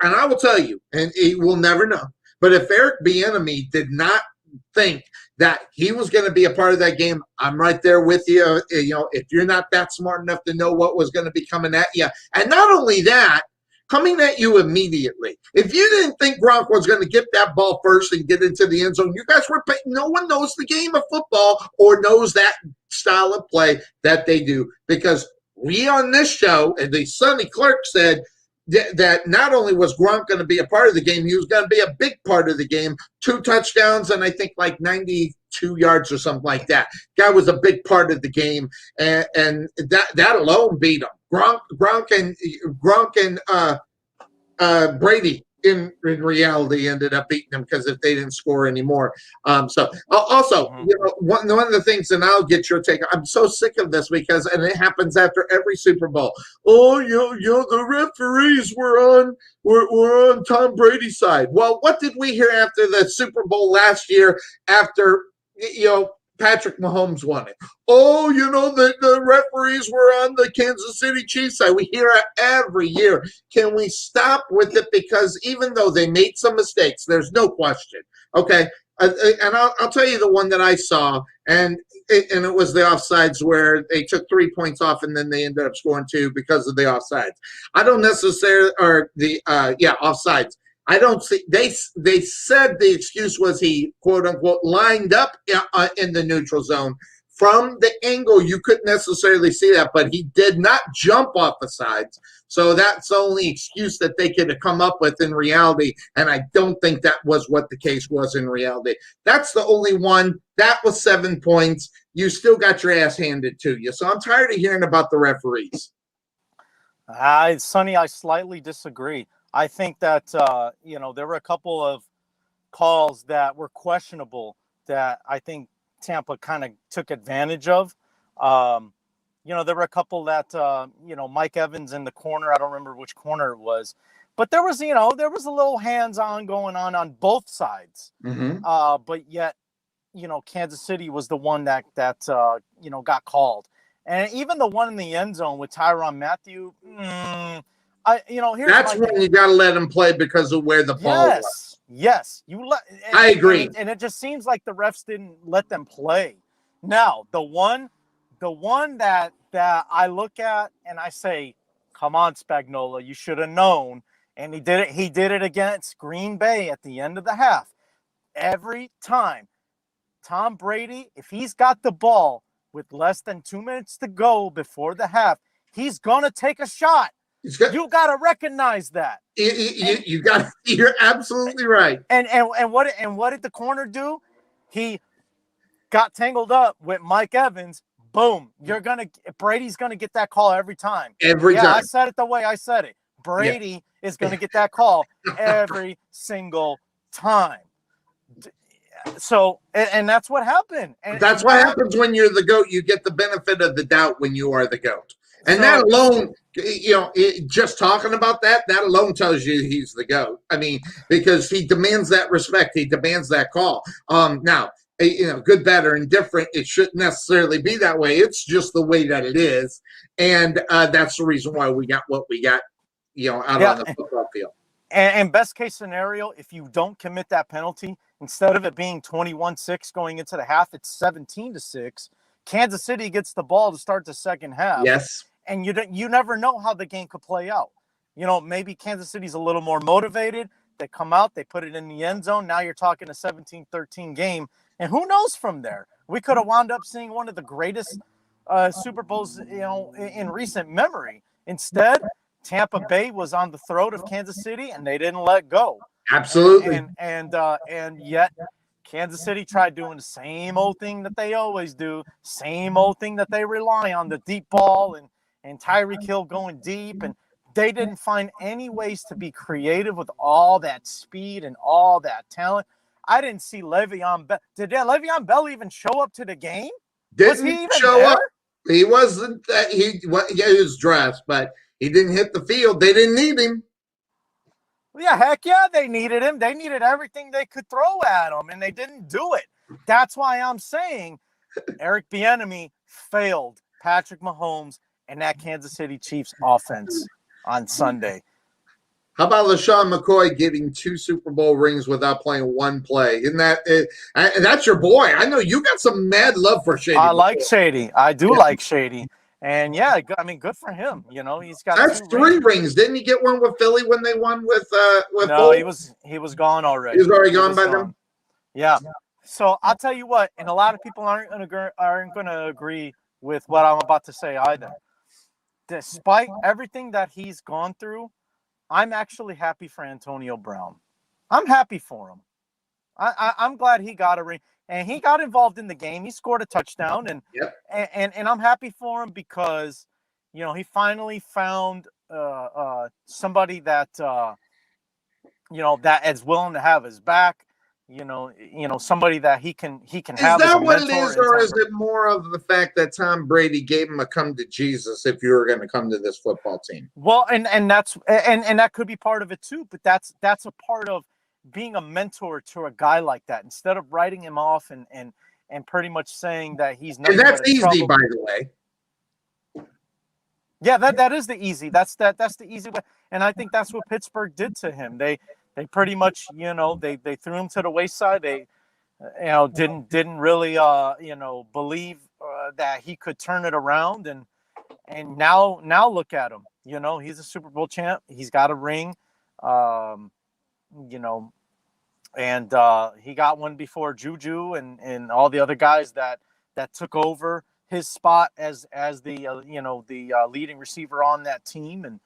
I will tell you, and he will never know, but if Eric Bieniemy did not think that he was going to be a part of that game, I'm right there with you. If you're not that smart enough to know what was going to be coming at you, and not only that, coming at you immediately. If you didn't think Gronk was going to get that ball first and get into the end zone, you guys were paying. No one knows the game of football or knows that style of play that they do, because we on this show, and the Sonny Clark said that not only was Gronk going to be a part of the game, he was going to be a big part of the game. 2 touchdowns and I think like 92 yards or something like that. Guy was a big part of the game, and that alone beat him. Gronk and Brady in reality ended up beating them because if they didn't score anymore. So also, one of the things, and I'll get your take. I'm so sick of this because, and it happens after every Super Bowl. Oh, the referees were on Tom Brady's side. Well, what did we hear after the Super Bowl last year? After Patrick Mahomes won it. Oh, the referees were on the Kansas City Chiefs side. We hear it every year. Can we stop with it? Because even though they made some mistakes, there's no question. Okay, and I'll tell you the one that I saw, and it was the offsides where they took 3 points off, and then they ended up scoring 2 because of the offsides. I don't necessarily, or the offsides. I don't see. They said the excuse was he, quote unquote, lined up in the neutral zone. From the angle, you couldn't necessarily see that, but he did not jump off the sides. So that's the only excuse that they could have come up with in reality, and I don't think that was what the case was in reality. That's the only one. That was 7 points. You still got your ass handed to you. So I'm tired of hearing about the referees. Sonny, I slightly disagree. I think that, there were a couple of calls that were questionable that I think Tampa kind of took advantage of. There were a couple that, Mike Evans in the corner. I don't remember which corner it was. But there was a little hands-on going on both sides. Mm-hmm. But yet, Kansas City was the one that got called. And even the one in the end zone with Tyrann Mathieu, that's when you got to let him play because of where the ball was. Yes, I agree, and it just seems like the refs didn't let them play. Now, the one that I look at and I say, "Come on, Spagnuolo, you should have known." And he did it. He did it against Green Bay at the end of the half. Every time, Tom Brady, if he's got the ball with less than 2 minutes to go before the half, he's gonna take a shot. You got to recognize that. You're absolutely right. And what did the corner do? He got tangled up with Mike Evans. Boom! Brady's gonna get that call every time. Every time. I said it the way I said it. Brady is gonna get that call every single time. So, and that's what happened. And that's what happens when you're the GOAT. You get the benefit of the doubt when you are the GOAT. And that alone, just talking about that alone tells you he's the GOAT. I mean, because he demands that respect. He demands that call. Now, good, bad, or indifferent, it shouldn't necessarily be that way. It's just the way that it is. And that's the reason why we got what we got, out on the football field. And best case scenario, if you don't commit that penalty, instead of it being 21-6 going into the half, it's 17-6. Kansas City gets the ball to start the second half. Yes. And you never know how the game could play out. Maybe Kansas City's a little more motivated. They come out, they put it in the end zone. Now you're talking a 17-13 game. And who knows from there? We could have wound up seeing one of the greatest Super Bowls, in recent memory. Instead, Tampa Bay was on the throat of Kansas City, and they didn't let go. Absolutely. And yet Kansas City tried doing the same old thing that they always do, same old thing that they rely on, the deep ball and Tyreek Hill going deep. And they didn't find any ways to be creative with all that speed and all that talent. I didn't see Le'Veon Bell. Did Le'Veon Bell even show up to the game? Was he even show there? Up. He wasn't. He was dressed, but he didn't hit the field. They didn't need him. Yeah, heck yeah, they needed him. They needed everything they could throw at him, and they didn't do it. That's why I'm saying Eric Bieniemy failed Patrick Mahomes and that Kansas City Chiefs offense on Sunday. How about LaShawn McCoy getting 2 Super Bowl rings without playing one play? Isn't that that's your boy? I know you got some mad love for Shady. I like Shady. I do like Shady. And yeah, I mean, good for him. He's got. That's 3 rings. Didn't he get one with Philly when they won with? No, he was gone already. He was already gone by then. Yeah. So I'll tell you what, and a lot of people aren't going to agree with what I'm about to say either. Despite everything that he's gone through, I'm actually happy for Antonio Brown. I'm happy for him. I'm glad he got a ring. And he got involved in the game. He scored a touchdown, and I'm happy for him because, he finally found somebody that that is willing to have his back. Somebody that he can have. Is as a that what it mentor is, or is it more of the fact that Tom Brady gave him a come to Jesus if you were going to come to this football team? Well, and that could be part of it too. But that's a part of being a mentor to a guy like that. Instead of writing him off and pretty much saying that he's nothing And that's but a easy, trouble. by the way. Yeah, that is the easy. That's the easy way. And I think that's what Pittsburgh did to him. They pretty much, they threw him to the wayside. They, didn't really, believe that he could turn it around. And now look at him. He's a Super Bowl champ. He's got a ring. And he got one before Juju and all the other guys that took over his spot as the leading receiver on that team. And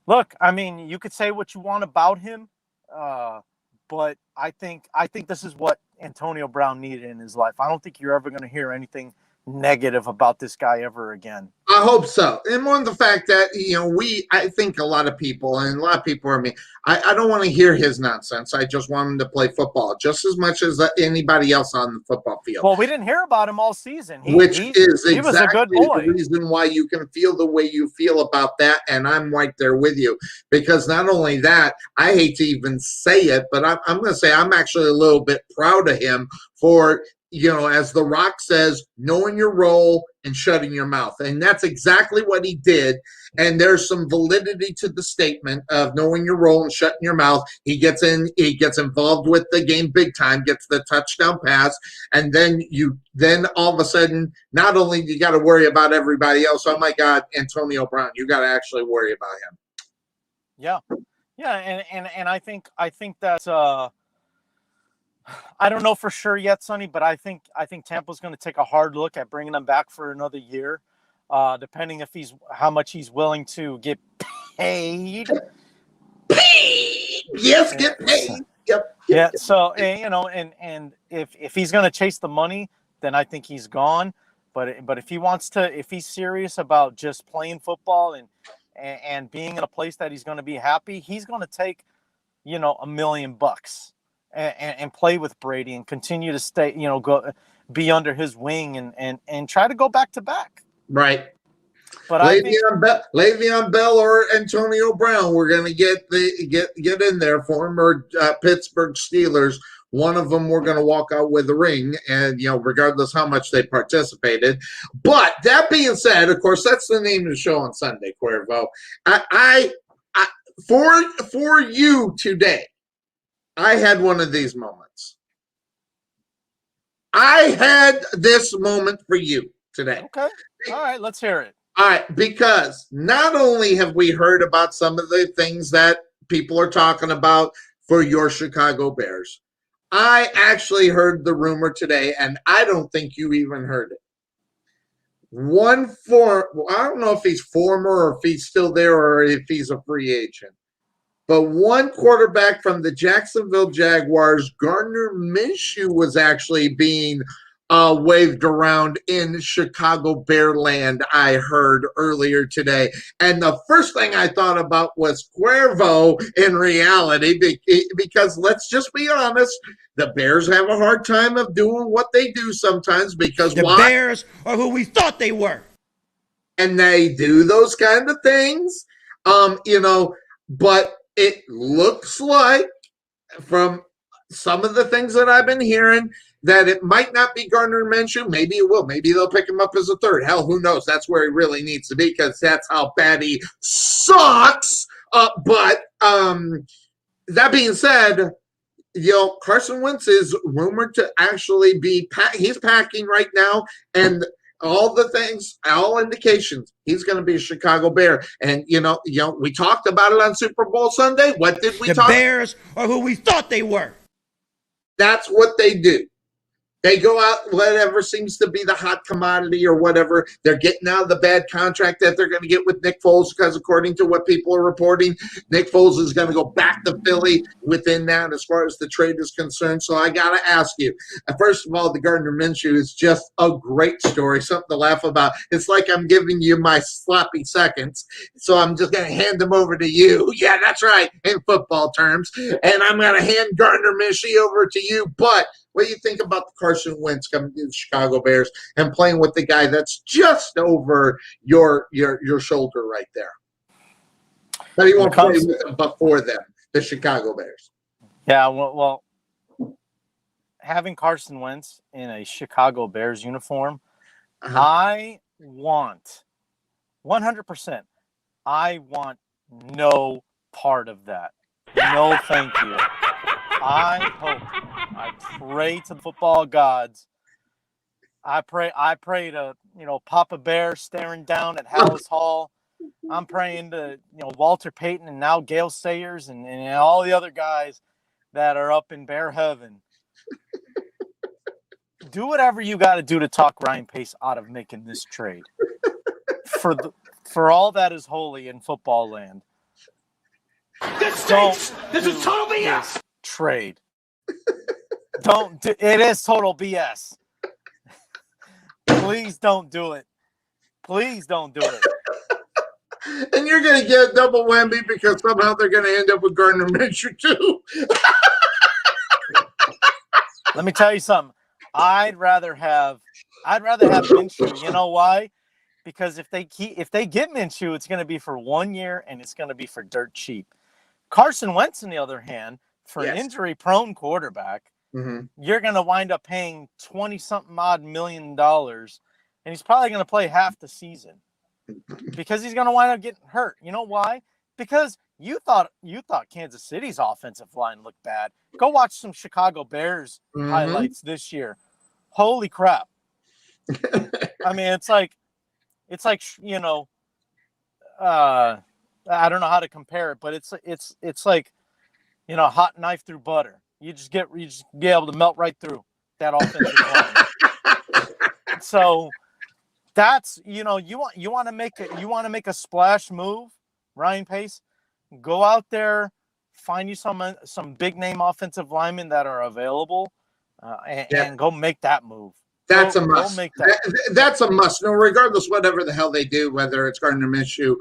look, I mean, you could say what you want about him, but I think this is what Antonio Brown needed in his life. I don't think you're ever going to hear anything negative about this guy ever again. I hope so. And more the fact that, I think a lot of people are me. I don't want to hear his nonsense. I just want him to play football just as much as anybody else on the football field. Well, we didn't hear about him all season. He was a good boy. The reason why you can feel the way you feel about that. And I'm right there with you, because not only that, I hate to even say it, but I'm going to say I'm actually a little bit proud of him for, as The Rock says, knowing your role and shutting your mouth. And that's exactly what he did. And there's some validity to the statement of knowing your role and shutting your mouth. He gets involved with the game big time, gets the touchdown pass. And then all of a sudden, not only you got to worry about everybody else. Oh my God, Antonio Brown, you got to actually worry about him. Yeah. Yeah. And I think that's, I don't know for sure yet, Sonny, but I think Tampa's going to take a hard look at bringing him back for another year, depending how much he's willing to get paid. Yes, get paid. Yep. Yeah. So and if he's going to chase the money, then I think he's gone. But if he's serious about just playing football and being in a place that he's going to be happy, he's going to take $1 million. And play with Brady and continue to stay, be under his wing and try to go back to back. Right. But Le'Veon Bell or Antonio Brown, we're going to get in there for him, or Pittsburgh Steelers. One of them we're going to walk out with a ring, and regardless how much they participated. But that being said, of course, that's the name of the show on Sunday, Cuervo. For you today, I had one of these moments. I had this moment for you today. Okay. All right, let's hear it. All right, because not only have we heard about some of the things that people are talking about for your Chicago Bears, I actually heard the rumor today, and I don't think you even heard it. I don't know if he's former or if he's still there or if he's a free agent. But one quarterback from the Jacksonville Jaguars, Gardner Minshew, was actually being waved around in Chicago Bear land, I heard earlier today. And the first thing I thought about was Cuervo in reality, because let's just be honest, the Bears have a hard time of doing what they do sometimes because the Bears are who we thought they were. And they do those kind of things, but it looks like from some of the things that I've been hearing that it might not be Gardner Minshew. Maybe it will. Maybe they'll pick him up as a third. Hell, who knows? That's where he really needs to be because that's how bad he sucks. But that being said, Carson Wentz is rumored to actually be he's packing right now, and all indications, he's going to be a Chicago Bear. And, we talked about it on Super Bowl Sunday. What did we talk about? The Bears are who we thought they were. That's what they do. They go out, whatever seems to be the hot commodity or whatever. They're getting out of the bad contract that they're going to get with Nick Foles because, according to what people are reporting, Nick Foles is going to go back to Philly within that as far as the trade is concerned. So I got to ask you, first of all, the Gardner Minshew is just a great story, something to laugh about. It's like I'm giving you my sloppy seconds. So I'm just going to hand them over to you. Yeah, that's right, in football terms. And I'm going to hand Gardner Minshew over to you. But what do you think about the Carson Wentz coming to the Chicago Bears and playing with the guy that's just over your shoulder right there? But he won't play with them before them, the Chicago Bears. Yeah, well, having Carson Wentz in a Chicago Bears uniform, I want 100%. I want no part of that. No, thank you. I pray to the football gods. I pray to, Papa Bear staring down at Hallis Hall. I'm praying to, Walter Payton and now Gale Sayers and all the other guys that are up in Bear heaven. Do whatever you got to do to talk Ryan Pace out of making this trade. For all that is holy in football land. This is total BS. Trade. It is total BS. Please don't do it. Please don't do it. And you're going to get a double whammy because somehow they're going to end up with Gardner Minshew too. Let me tell you something. I'd rather have Minshew. You know why? Because if they get Minshew, it's going to be for 1 year and it's going to be for dirt cheap. Carson Wentz, on the other hand, for an injury-prone quarterback, you're going to wind up paying $20-something odd million, and he's probably going to play half the season because he's going to wind up getting hurt. You know why? Because you thought Kansas City's offensive line looked bad. Go watch some Chicago Bears highlights this year. Holy crap! I mean, it's like I don't know how to compare it, but it's like, hot knife through butter. You just be able to melt right through that offensive line. So that's, you want to make a splash move, Ryan Pace. Go out there, find you some big name offensive linemen that are available, and go make that move. That's a must. That's a must. No, regardless, whatever the hell they do, whether it's Gardner Minshew,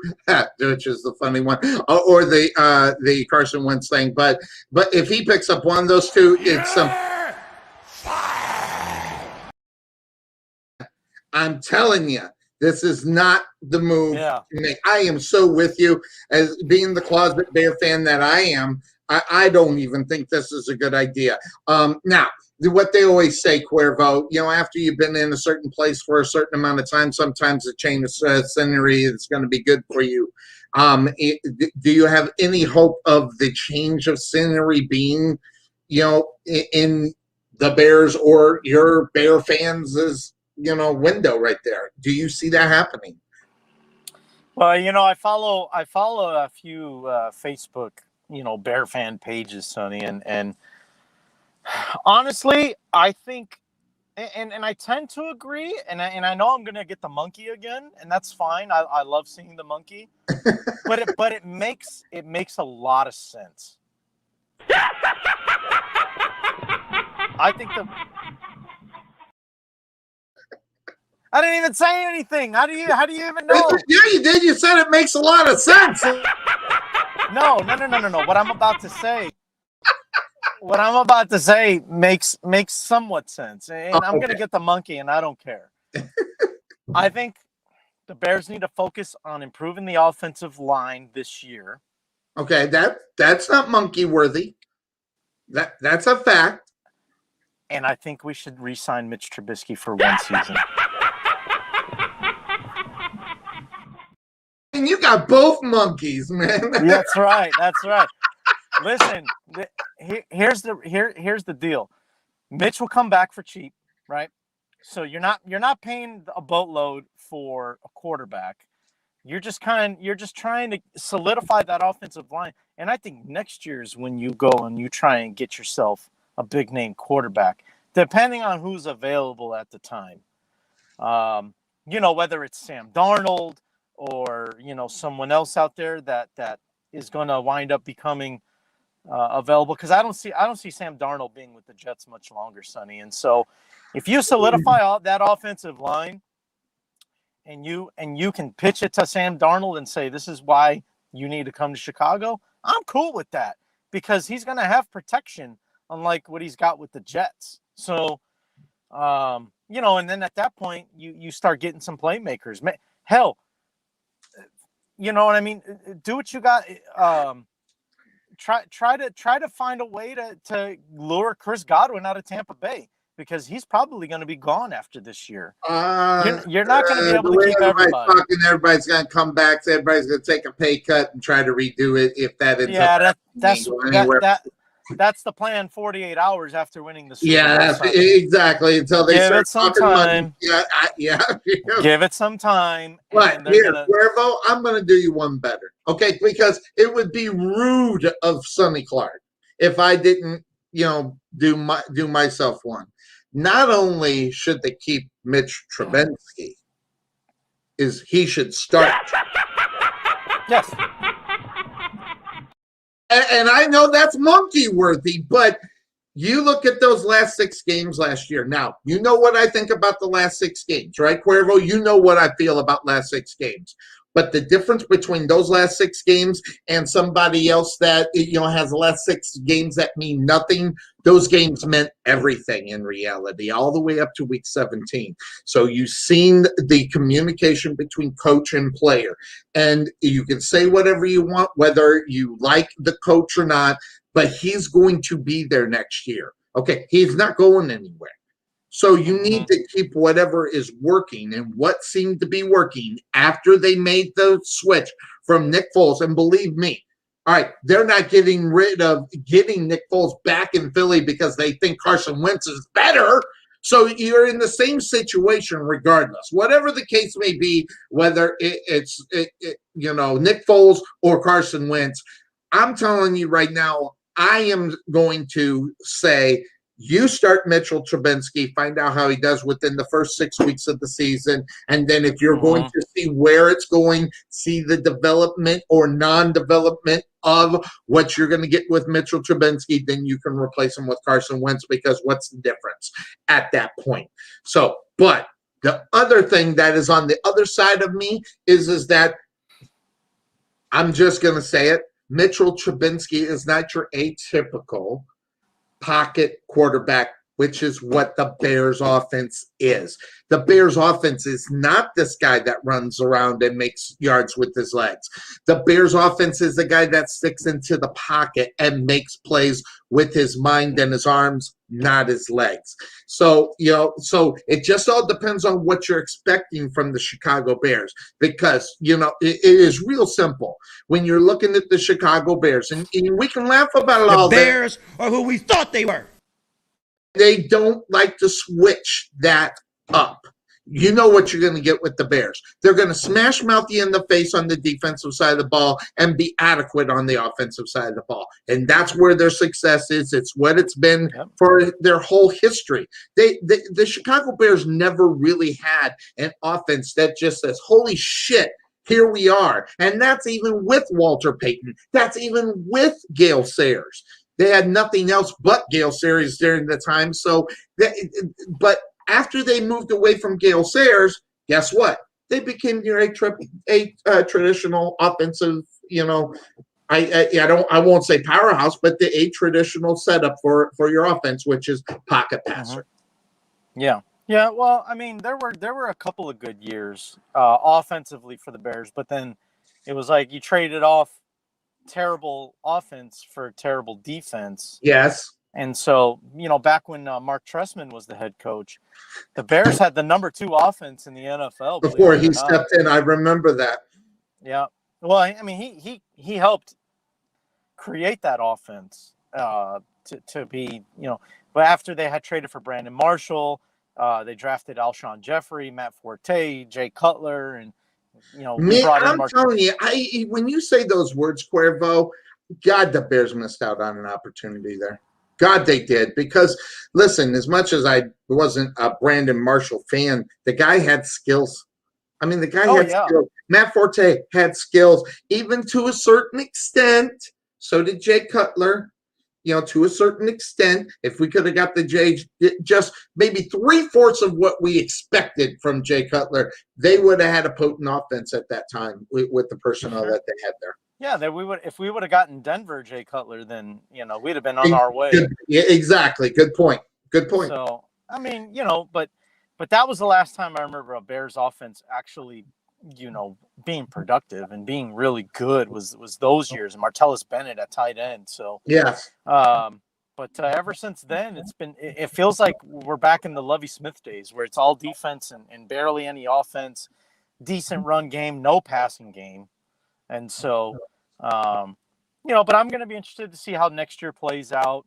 which is the funny one, or the Carson Wentz thing. But if he picks up one of those two, it's some. I'm telling you, this is not the move to make. I am so with you. As being the closet Bear fan that I am, I don't even think this is a good idea. Now, what they always say, Cuervo, after you've been in a certain place for a certain amount of time, sometimes a change of scenery is going to be good for you. Do you have any hope of the change of scenery being, in the Bears or your Bear fans' window right there? Do you see that happening? Well, I follow a few Facebook, Bear fan pages, Sonny, and honestly, I think, and I tend to agree, and I know I'm gonna get the monkey again, and that's fine. I love seeing the monkey, but it makes a lot of sense. I think I didn't even say anything. How do you even know? Yeah, you did. You said it makes a lot of sense. No. What I'm about to say makes somewhat sense. And I'm going to get the monkey, and I don't care. I think the Bears need to focus on improving the offensive line this year. Okay, that's not monkey worthy. That's a fact. And I think we should re-sign Mitch Trubisky for one season. And you got both monkeys, man. That's right. Listen, here's the deal. Mitch will come back for cheap, right? So you're not paying a boatload for a quarterback. You're just trying to solidify that offensive line. And I think next year is when you go and you try and get yourself a big name quarterback. depending on who's available at the time. Whether it's Sam Darnold or, someone else out there that is going to wind up becoming available, because I don't see Sam Darnold being with the Jets much longer, Sonny. And so if you solidify all that offensive line and you can pitch it to Sam Darnold and say, this is why you need to come to Chicago, I'm cool with that, because he's going to have protection, unlike what he's got with the Jets. So, and then at that point, you start getting some playmakers. Hell, you know what I mean? Do what you got. Try to find a way to lure Chris Godwin out of Tampa Bay, because he's probably going to be gone after this year. You're not going to be able to keep everybody. Everybody's going to come back. So everybody's going to take a pay cut and try to redo it if that ends up that's the plan. 48 hours after winning the Super Bowl. Exactly. Until they give it some time. Give it some time. But here, Cuervo, I'm going to do you one better. Okay, because it would be rude of Sonny Clark if I didn't, do myself one. Not only should they keep Mitch Trubisky, he should start. Yes. And I know that's monkey worthy, but you look at those last 6 games last year. Now, you know what I think about the last 6 games, right, Cuervo? You know what I feel about last 6 games. But the difference between those last 6 games and somebody else that, has the last 6 games that mean nothing, those games meant everything in reality, all the way up to week 17. So you've seen the communication between coach and player. And you can say whatever you want, whether you like the coach or not, but he's going to be there next year. Okay, he's not going anywhere. So you need to keep whatever is working, and what seemed to be working after they made the switch from Nick Foles. And believe me, all right, they're not getting rid of getting Nick Foles back in Philly because they think Carson Wentz is better. So you're in the same situation regardless. Whatever the case may be, whether it's Nick Foles or Carson Wentz, I'm telling you right now, I am going to say, you start Mitchell Trubisky, find out how he does within the first 6 weeks of the season. And then if you're going to see where it's going, see the development or non-development of what you're going to get with Mitchell Trubisky, then you can replace him with Carson Wentz, because what's the difference at that point? So, but the other thing that is on the other side of me is that I'm just going to say it. Mitchell Trubisky is not your atypical pocket quarterback, which is what the Bears offense is. The Bears offense is not this guy that runs around and makes yards with his legs. The Bears offense is the guy that sticks into the pocket and makes plays with his mind and his arms, not his legs. So, so it just all depends on what you're expecting from the Chicago Bears, because, it is real simple. When you're looking at the Chicago Bears, and we can laugh about it all. The Bears are who we thought they were. They don't like to switch that up. You know what you're going to get with the Bears. They're going to smash mouth you in the face on the defensive side of the ball and be adequate on the offensive side of the ball. And that's where their success is. It's what it's been for their whole history. The Chicago Bears never really had an offense that just says, holy shit, here we are. And that's even with Walter Payton. That's even with Gale Sayers. They had nothing else but Gale Sayers during the time. But after they moved away from Gale Sayers, guess what? They became your traditional offensive, I won't say powerhouse, but a traditional setup for your offense, which is pocket passer. Yeah. Yeah, well, I mean, there were a couple of good years offensively for the Bears, but then it was like you traded off terrible offense for terrible defense. Yes. And so, back when Mark Trestman was the head coach, the Bears had the number 2 offense in the NFL. Before he stepped in, I remember that. Yeah. Well, I mean, he helped create that offense to be, but after they had traded for Brandon Marshall, they drafted Alshon Jeffrey, Matt Forte, Jay Cutler, and I'm telling you, when you say those words, Cuervo, God, the Bears missed out on an opportunity there. God, they did. Because, listen, as much as I wasn't a Brandon Marshall fan, the guy had skills. I mean, the guy had skills. Matt Forte had skills, even to a certain extent. So did Jay Cutler, to a certain extent. If we could have got the Jay, just maybe 3/4 of what we expected from Jay Cutler, they would have had a potent offense at that time with the personnel that they had there. Yeah, if we would have gotten Denver Jay Cutler, then we'd have been on our way. Yeah, exactly. Good point. So I mean, but that was the last time I remember a Bears offense actually, being productive and being really good was those years. Martellus Bennett at tight end. So yes. But ever since then, it feels like we're back in the Lovie Smith days where it's all defense and barely any offense, decent run game, no passing game. And so, but I'm going to be interested to see how next year plays out.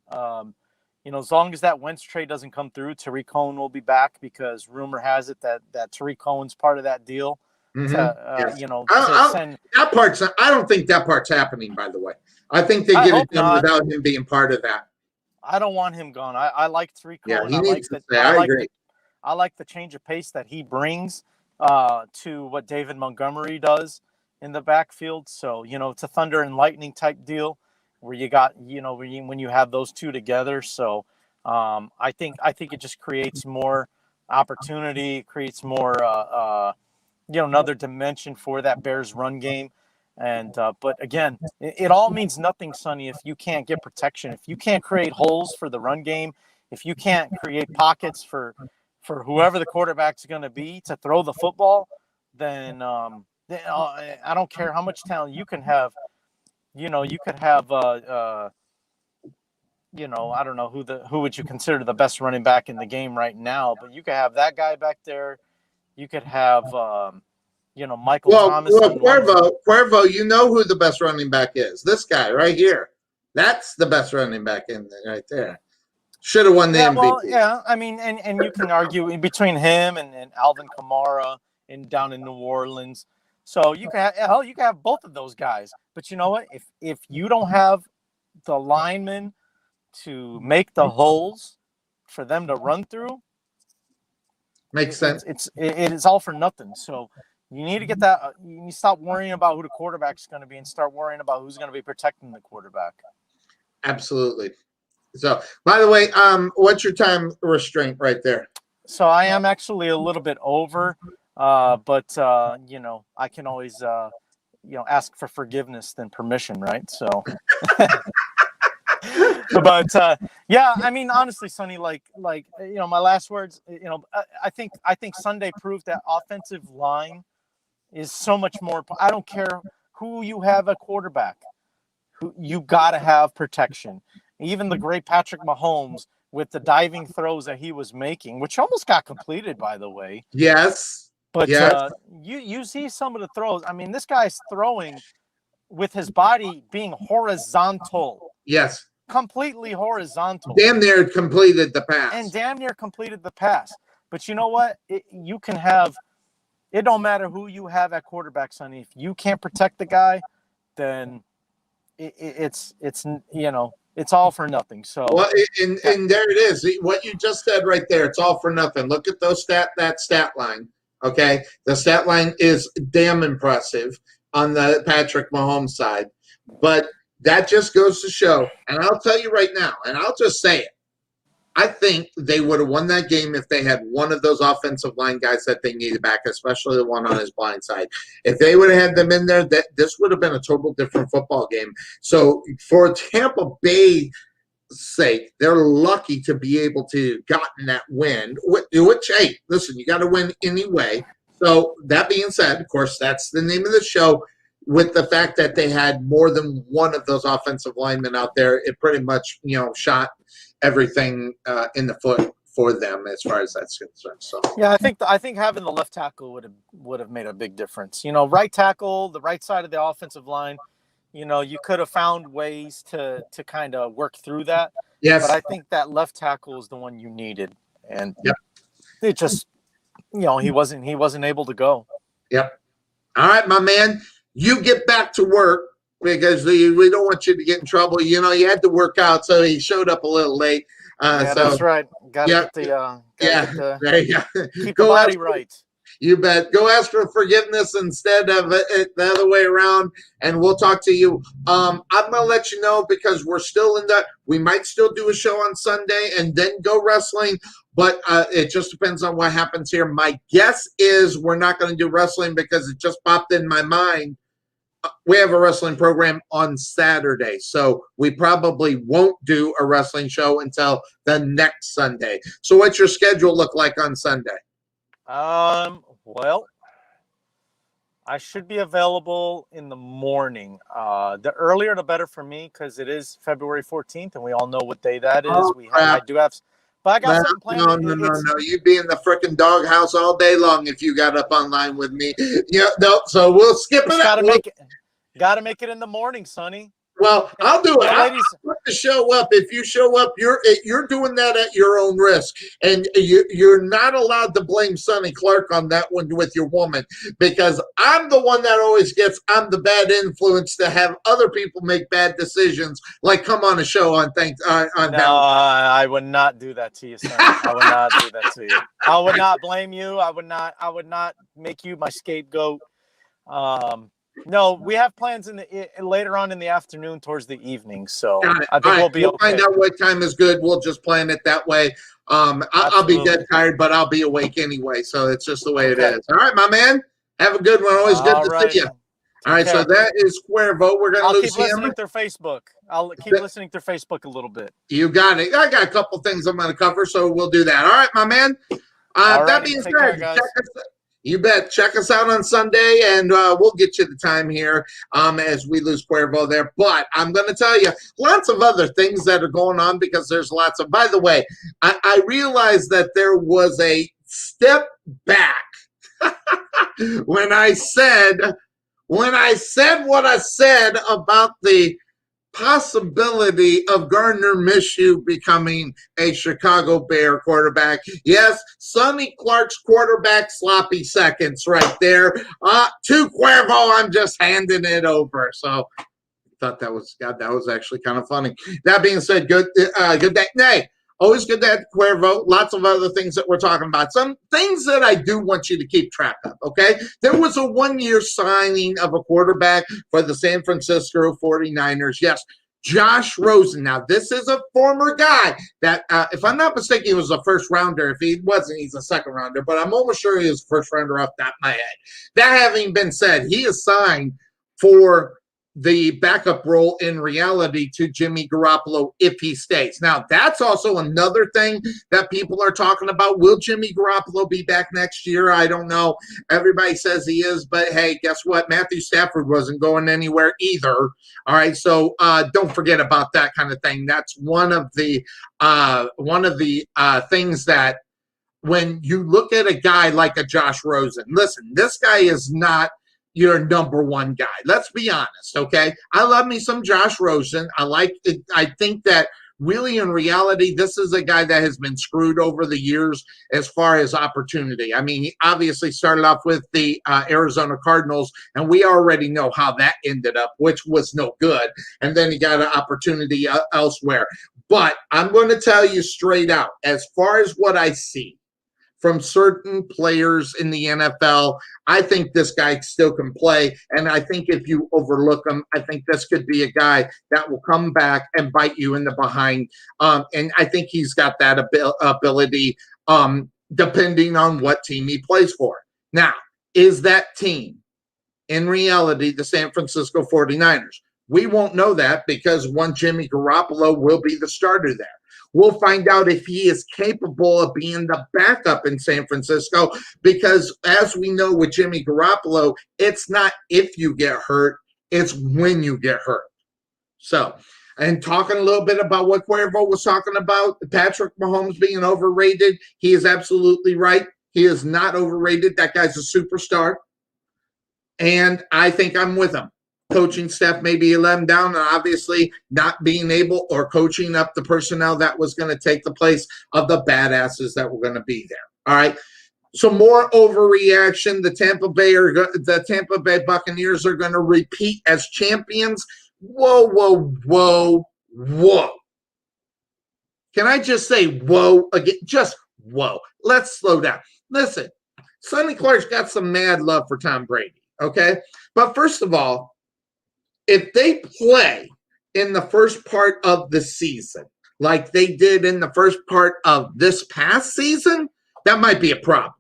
As long as that Wentz trade doesn't come through, Tariq Cohen will be back because rumor has it that Tariq Cohen's part of that deal. Mm-hmm. Send that part's. I don't think that part's happening. By the way, I think they get it done without him being part of that. I don't want him gone. I like Tariq Cohen. Yeah, he needs to stay. I agree. I like the change of pace that he brings to what David Montgomery does in the backfield. So, it's a thunder and lightning type deal where you got, when you have those two together. So I think it just creates more opportunity, creates more, another dimension for that Bears run game. And but again, it all means nothing, Sonny, if you can't get protection, if you can't create holes for the run game, if you can't create pockets for whoever the quarterback's going to be to throw the football, then I don't care how much talent you can have. You could have I don't know who would you consider the best running back in the game right now, but you could have that guy back there. You could have Michael Thomas. Well, Cuervo, you know who the best running back is. This guy right here. That's the best running back in there, right there. Should have won the MVP. Well, yeah, I mean, and you can argue between him and Alvin Kamara down in New Orleans. So you can have both of those guys. But you know what? If you don't have the linemen to make the holes for them to run through, makes sense. It is all for nothing. So you need to get that. You need to stop worrying about who the quarterback's going to be and start worrying about who's going to be protecting the quarterback. Absolutely. So, by the way, what's your time restraint right there? So I am actually a little bit over, but I can always ask for forgiveness than permission, right? So, but yeah, I mean, honestly, Sonny, like my last words, I think Sunday proved that offensive line is so much more. I don't care who you have at quarterback, you got to have protection. Even the great Patrick Mahomes with the diving throws that he was making, which almost got completed, by the way. Yes. But yes. You see some of the throws. I mean, this guy's throwing with his body being horizontal. Yes. Completely horizontal. Damn near completed the pass. But you know what? You can have – it don't matter who you have at quarterback, Sonny. If you can't protect the guy, then it's all for nothing. So and there it is. What you just said right there, it's all for nothing. Look at that stat line. Okay, the stat line is damn impressive on the Patrick Mahomes side, but that just goes to show. And I'll tell you right now, and I'll just say it. I think they would have won that game if they had one of those offensive line guys that they needed back, especially the one on his blind side. If they would have had them in there, this would have been a total different football game. So for Tampa Bay's sake, they're lucky to be able to gotten that win, which, hey, listen, you got to win anyway. So that being said, of course, that's the name of the show. With the fact that they had more than one of those offensive linemen out there, it pretty much, shot everything in the foot for them as far as that's concerned. So yeah, I think having the left tackle would have made a big difference. Right tackle, the right side of the offensive line, you could have found ways to kind of work through that. Yes. But I think that left tackle is the one you needed. And yep. It just he wasn't able to go. Yep. All right, my man. You get back to work. because we don't want you to get in trouble. You know, you had to work out, so he showed up a little late. Yeah, So that's right. Got to get the there you go. keep the body right. You bet. Go ask for forgiveness instead of it the other way around, and we'll talk to you. I'm gonna let you know because we're still in that. We might still do a show on Sunday and then go wrestling, but it just depends on what happens here. My guess is we're not going to do wrestling because it just popped in my mind. We have a wrestling program on Saturday, so we probably won't do a wrestling show until the next Sunday. So, what's your schedule look like on Sunday? Well, I should be available in the morning. The earlier the better for me because it is February 14th, and we all know what day that is. Oh, I do have, but I got something planned. No. You'd be in the freaking doghouse all day long if you got up online with me. Yeah, no. So we'll skip it. Got to make it in the morning, Sonny. Well, I'll do it. I'll put the show up. If you show up, you're doing that at your own risk, and you're not allowed to blame Sonny Clark on that one with your woman because I'm the one that always I'm the bad influence to have other people make bad decisions, like come on a show on I would not do that to you, Sonny. I would not do that to you. I would not blame you. I would not make you my scapegoat. No, we have plans later on in the afternoon towards the evening, so I think we'll be okay. Find out what time is good. We'll just plan it that way. I'll be dead tired, but I'll be awake anyway, so it's just the way it is. All right, my man. Have a good one. Always good to see you. All right, so that is Cuervo. We're going to lose him. I'll keep listening through Facebook. I'll keep listening through Facebook a little bit. You got it. I got a couple things I'm going to cover, so we'll do that. All right, my man. That being said, you bet. Check us out on Sunday, and we'll get you the time here as we lose Cuervo there. But I'm going to tell you lots of other things that are going on because there's lots of – by the way, I realized that there was a step back when I said what I said about the possibility of Gardner Minshew becoming a Chicago Bear quarterback. Yes, Sonny Clark's quarterback sloppy seconds right there. To Cuervo, I'm just handing it over. So I thought that was actually kind of funny. That being said, good day. Nay, always good to have Cuervo. Lots of other things that we're talking about. Some things that I do want you to keep track of, okay? There was a 1-year signing of a quarterback for the San Francisco 49ers. Yes, Josh Rosen. Now, this is a former guy that, if I'm not mistaken, he was a first-rounder. If he wasn't, he's a second-rounder. But I'm almost sure he was a first-rounder off the top of my head. That having been said, he is signed for the backup role in reality to Jimmy Garoppolo if he stays. Now, that's also another thing that people are talking about. Will Jimmy Garoppolo be back next year? I don't know. Everybody says he is, but hey, guess what? Matthew Stafford wasn't going anywhere either. All right, so don't forget about that kind of thing. That's one of the things that when you look at a guy like a Josh Rosen, listen, this guy is not your number one guy. Let's be honest, okay? I love me some Josh Rosen. I like it. I think that really in reality, this is a guy that has been screwed over the years as far as opportunity. I mean, he obviously started off with the Arizona Cardinals, and we already know how that ended up, which was no good. And then he got an opportunity elsewhere. But I'm going to tell you straight out, as far as what I see from certain players in the NFL, I think this guy still can play. And I think if you overlook him, I think this could be a guy that will come back and bite you in the behind. And I think he's got that ability depending on what team he plays for. Now, is that team in reality the San Francisco 49ers? We won't know that because one Jimmy Garoppolo will be the starter there. We'll find out if he is capable of being the backup in San Francisco because, as we know with Jimmy Garoppolo, it's not if you get hurt, it's when you get hurt. So, and talking a little bit about what Cuervo was talking about, Patrick Mahomes being overrated, he is absolutely right. He is not overrated. That guy's a superstar. And I think I'm with him. Coaching staff maybe let him down, and obviously not being able or coaching up the personnel that was going to take the place of the badasses that were going to be there. All right. So more overreaction. The Tampa Bay Buccaneers are going to repeat as champions. Whoa, whoa, whoa, whoa. Can I just say whoa again? Just whoa. Let's slow down. Listen, Sonny Clark's got some mad love for Tom Brady, okay? But first of all, if they play in the first part of the season like they did in the first part of this past season, that might be a problem.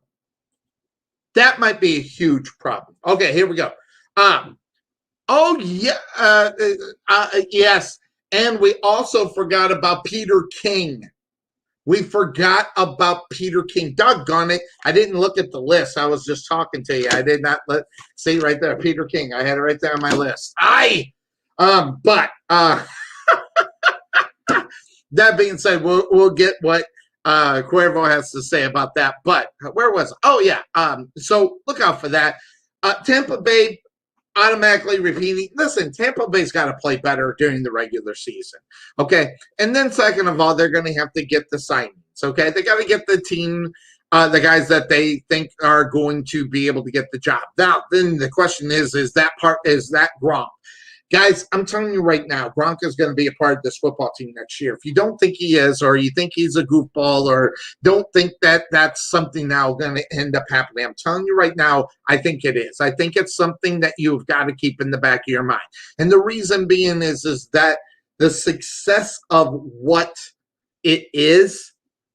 That might be a huge problem. Okay, here we go. Yes. And we also forgot about Peter King. We forgot about Peter King. Doggone it. I didn't look at the list. I was just talking to you. I did not see right there. Peter King. I had it right there on my list. That being said, we'll get what Cuervo has to say about that. But where was it? Oh, yeah. So look out for that. Tampa Bay automatically repeating. Listen, Tampa Bay's got to play better during the regular season. Okay. And then second of all, they're going to have to get the signings. Okay. They got to get the team, the guys that they think are going to be able to get the job. Now, then the question is that Gronk? Guys, I'm telling you right now, Gronk is going to be a part of this football team next year. If you don't think he is, or you think he's a goofball, or don't think that that's something now going to end up happening, I'm telling you right now, I think it is. I think it's something that you've got to keep in the back of your mind. And the reason being is that the success of what it is,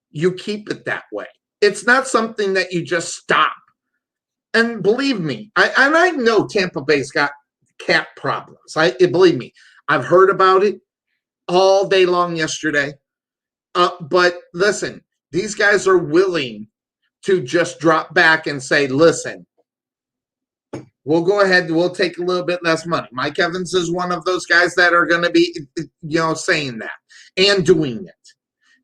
you keep it that way. It's not something that you just stop. And believe me, I know Tampa Bay's got cap problems. Believe me, I've heard about it all day long yesterday. But listen, these guys are willing to just drop back and say, listen, we'll go ahead, we'll take a little bit less money. Mike Evans is one of those guys that are going to be, saying that and doing it.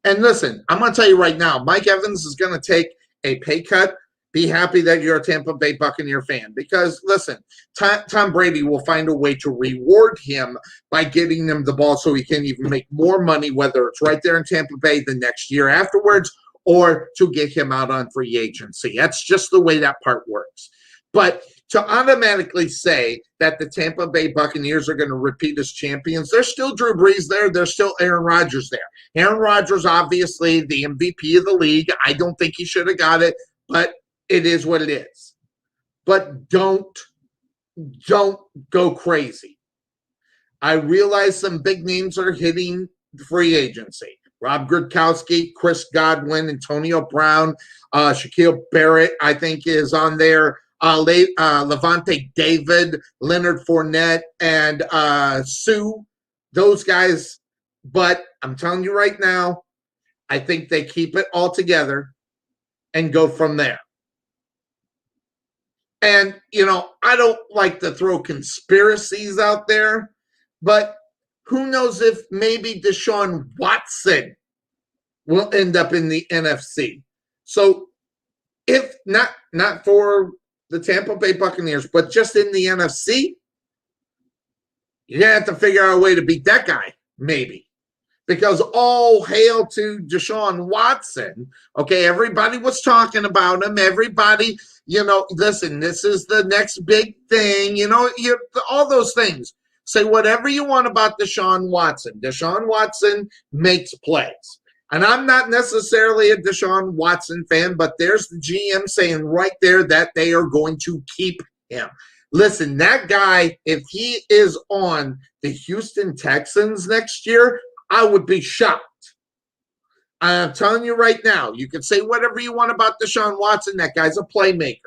And listen, I'm going to tell you right now, Mike Evans is going to take a pay cut. Be happy that you're a Tampa Bay Buccaneer fan because, listen, Tom Brady will find a way to reward him by getting him the ball so he can even make more money, whether it's right there in Tampa Bay the next year afterwards or to get him out on free agency. That's just the way that part works. But to automatically say that the Tampa Bay Buccaneers are going to repeat as champions, there's still Drew Brees there. There's still Aaron Rodgers there. Aaron Rodgers, obviously, the MVP of the league. I don't think he should have got it, but it is what it is. But don't go crazy. I realize some big names are hitting free agency. Rob Gronkowski, Chris Godwin, Antonio Brown, Shaquille Barrett, I think, is on there. Levante David, Leonard Fournette, and Sue, those guys. But I'm telling you right now, I think they keep it all together and go from there. And, I don't like to throw conspiracies out there, but who knows if maybe Deshaun Watson will end up in the NFC. So if not for the Tampa Bay Buccaneers, but just in the NFC, you're going to have to figure out a way to beat that guy, maybe. Because all hail to Deshaun Watson. Okay, everybody was talking about him. Everybody, listen, this is the next big thing. All those things. Say whatever you want about Deshaun Watson. Deshaun Watson makes plays. And I'm not necessarily a Deshaun Watson fan, but there's the GM saying right there that they are going to keep him. Listen, that guy, if he is on the Houston Texans next year, I would be shocked. I'm telling you right now, you can say whatever you want about Deshaun Watson. That guy's a playmaker.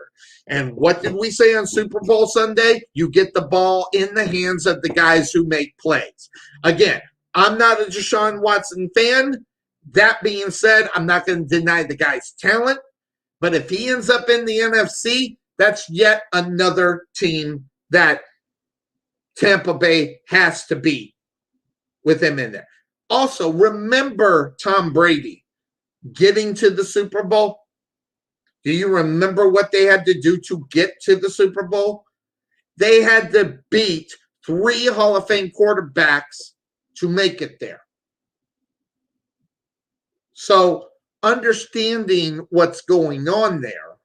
And what did we say on Super Bowl Sunday? You get the ball in the hands of the guys who make plays. Again, I'm not a Deshaun Watson fan. That being said, I'm not going to deny the guy's talent. But if he ends up in the NFC, that's yet another team that Tampa Bay has to beat with him in there. Also, remember Tom Brady getting to the Super Bowl? Do you remember what they had to do to get to the Super Bowl? They had to beat 3 Hall of Fame quarterbacks to make it there. So, understanding what's going on there,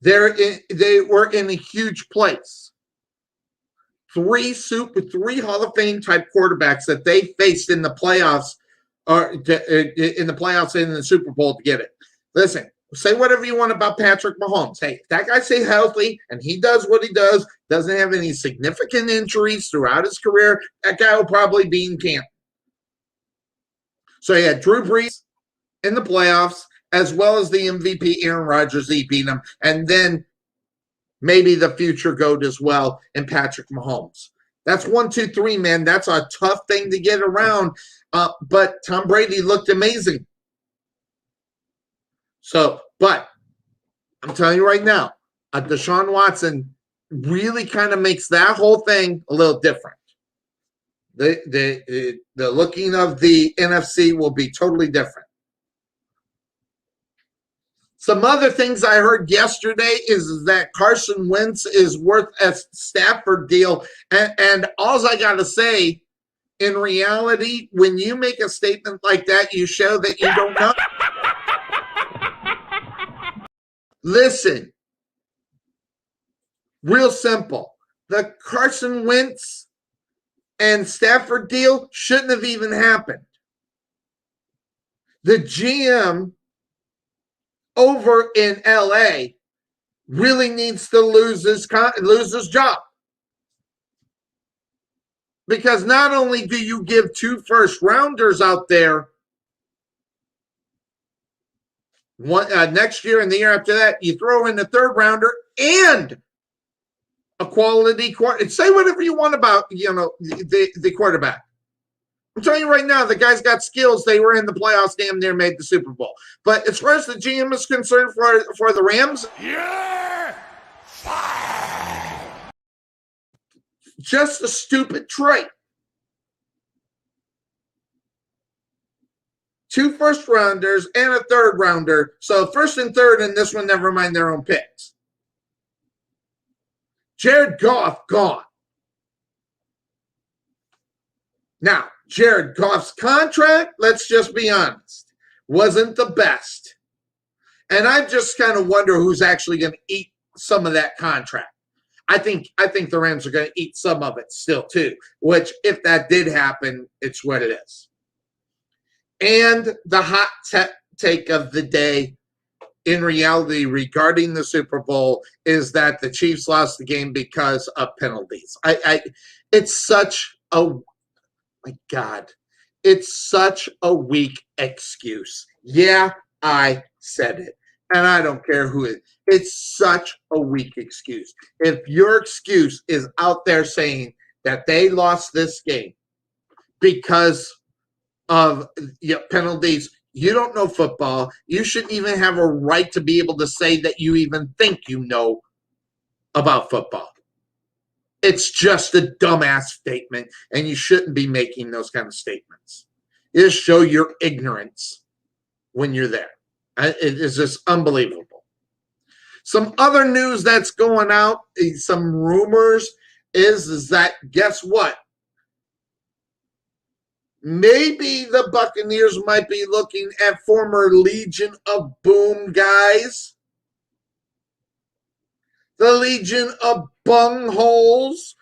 They were in a huge place. Three Hall of Fame type quarterbacks that they faced in the playoffs, or in the playoffs and in the Super Bowl to get it. Listen, say whatever you want about Patrick Mahomes. Hey, if that guy stays healthy and he does what he does, doesn't have any significant injuries throughout his career, that guy will probably be in camp. So he had Drew Brees in the playoffs, as well as the MVP Aaron Rodgers. He beat him, and then maybe the future GOAT as well in Patrick Mahomes. That's 1, 2, 3, man. That's a tough thing to get around. But Tom Brady looked amazing. So, but I'm telling you right now, Deshaun Watson really kind of makes that whole thing a little different. The looking of the NFC will be totally different. Some other things I heard yesterday is that Carson Wentz is worth a Stafford deal. And all I got to say, in reality, when you make a statement like that, you show that you don't know. Listen, real simple. The Carson Wentz and Stafford deal shouldn't have even happened. The GM over in LA really needs to lose his job. Because not only do you give 2 first-rounders out there next year and the year after that, you throw in the 3rd-rounder and a quality quarterback. Say whatever you want about, the quarterback. I'm telling you right now, the guy's got skills. They were in the playoffs, damn near made the Super Bowl. But as far as the GM is concerned for the Rams, You're fired. Just a stupid trade. 2 first-rounders and a 3rd-rounder. So 1st and 3rd, and this one, never mind their own picks. Jared Goff gone. Now, Jared Goff's contract, let's just be honest, wasn't the best. And I just kind of wonder who's actually going to eat some of that contract. I think the Rams are going to eat some of it still too, which if that did happen, it's what it is. And the hot take of the day in reality regarding the Super Bowl is that the Chiefs lost the game because of penalties. It's such a My God, it's such a weak excuse. Yeah, I said it. And I don't care who it is. It's such a weak excuse. If your excuse is out there saying that they lost this game because of penalties, you don't know football. You shouldn't even have a right to be able to say that you even think you know about football. It's just a dumbass statement, and you shouldn't be making those kind of statements. You just show your ignorance when you're there. It is just unbelievable. Some other news that's going out, some rumors, is that, guess what? Maybe the Buccaneers might be looking at former Legion of Boom guys. The Legion of Bungholes.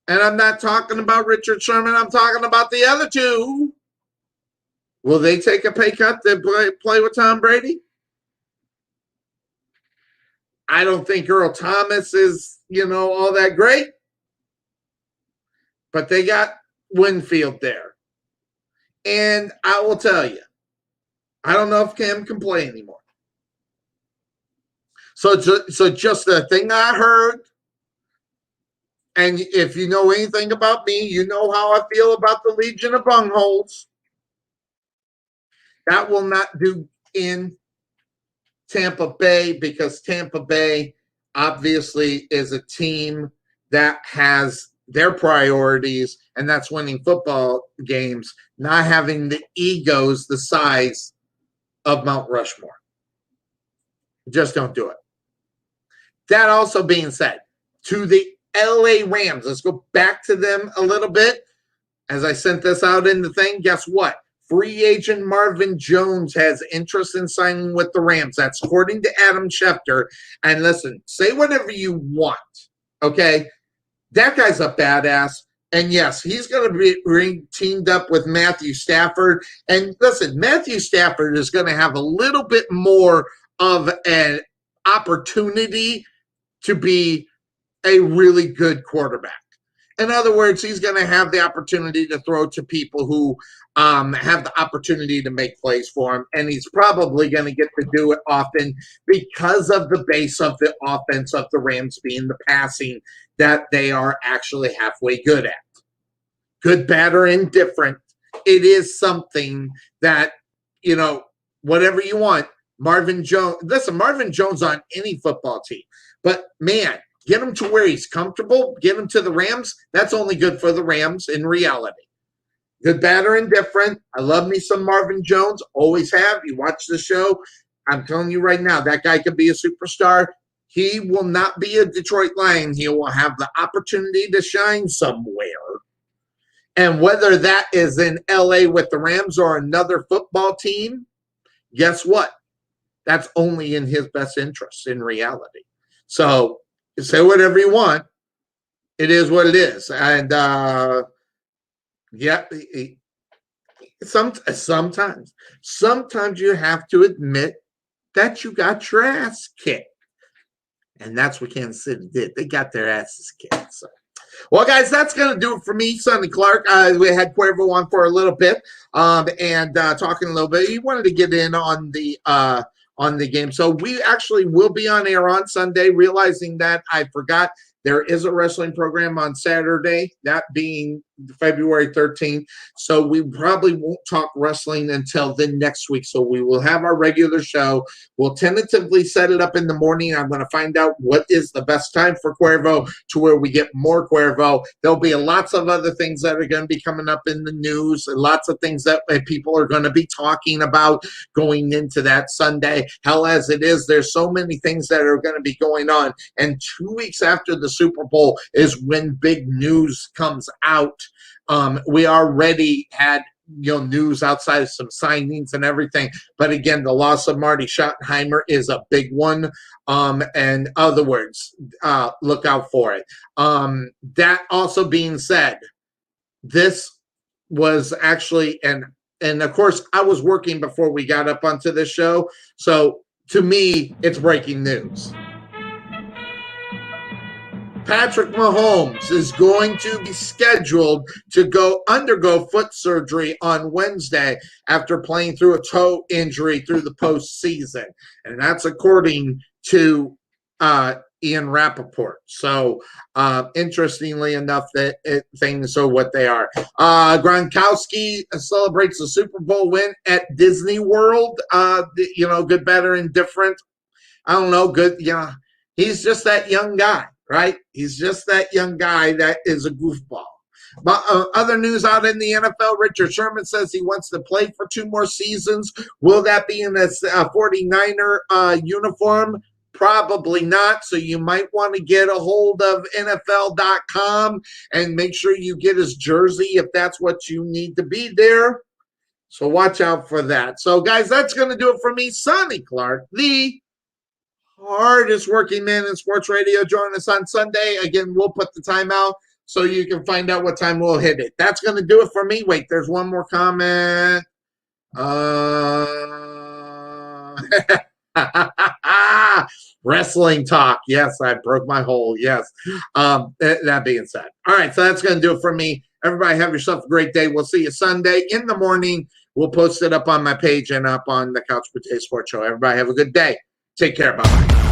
And I'm not talking about Richard Sherman. I'm talking about the other 2. Will they take a pay cut to play with Tom Brady? I don't think Earl Thomas is, all that great. But they got Winfield there. And I will tell you, I don't know if Cam can play anymore. So just the thing I heard, and if you know anything about me, you know how I feel about the Legion of Bungholes. That will not do in Tampa Bay, because Tampa Bay obviously is a team that has their priorities, and that's winning football games, not having the egos the size of Mount Rushmore. Just don't do it. That also being said, to the LA Rams, let's go back to them a little bit. As I sent this out in the thing, guess what? free agent Marvin Jones has interest in signing with the Rams. That's according to Adam Schefter. And listen, say whatever you want, okay? That guy's a badass. And yes, he's going to be teamed up with Matthew Stafford. And listen, Matthew Stafford is going to have a little bit more of an opportunity to be a really good quarterback. In other words, he's going to have the opportunity to throw to people who have the opportunity to make plays for him. And he's probably going to get to do it often because of the base of the offense of the Rams being the passing that they are actually halfway good at. Good, bad, or indifferent, it is something that, you know, whatever you want, Marvin Jones, listen, Marvin Jones on any football team. But, man, get him to where he's comfortable, get him to the Rams. That's only good for the Rams in reality. Good, bad, or indifferent. I love me some Marvin Jones. Always have. You watch the show. I'm telling you right now, that guy could be a superstar. He will not be a Detroit Lion. He will have the opportunity to shine somewhere. And whether that is in LA with the Rams or another football team, guess what? That's only in his best interest in reality. So say whatever you want. It is what it is. And yeah, sometimes you have to admit that you got your ass kicked. And that's what Kansas City did. They got their asses kicked. So. Well, guys, that's going to do it for me, Sonny Clark. We had Cuervo on for a little bit and talking a little bit. He wanted to get in on the game. So we actually will be on air on Sunday, realizing that I forgot there is a wrestling program on Saturday, that being February 13th. So we probably won't talk wrestling until then next week. So we will have our regular show. We'll tentatively set it up in the morning. I'm going to find out what is the best time for Cuervo to where we get more Cuervo. There'll be lots of other things that are going to be coming up in the news and lots of things that people are going to be talking about going into that Sunday. Hell, as it is, there's so many things that are going to be going on. And 2 weeks after the Super Bowl is when big news comes out. We already had news outside of some signings and everything, but again, the loss of Marty Schottenheimer is a big one. And other words, look out for it. That also being said, this was actually and of course I was working before we got up onto this show, so to me it's breaking news. Patrick Mahomes is going to be scheduled to undergo foot surgery on Wednesday after playing through a toe injury through the postseason. And that's according to Ian Rappaport. So, interestingly enough, that things are what they are. Gronkowski celebrates the Super Bowl win at Disney World. Good, bad, or indifferent. I don't know. Good. Yeah. He's just that young guy. Right? He's just that young guy that is a goofball. But other news out in the NFL, Richard Sherman says he wants to play for 2 more seasons. Will that be in a 49er uniform? Probably not. So you might want to get a hold of NFL.com and make sure you get his jersey if that's what you need to be there. So watch out for that. So, guys, that's going to do it for me, Sonny Clark, the hardest working man in sports radio. Join us on Sunday. Again, we'll put the time out so you can find out what time we'll hit it. That's going to do it for me. Wait, there's one more comment. Wrestling talk. Yes, I broke my hole. Yes. That being said. All right, so that's going to do it for me. Everybody have yourself a great day. We'll see you Sunday in the morning. We'll post it up on my page and up on the Couch Potato Sports Show. Everybody have a good day. Take care. Bye-bye.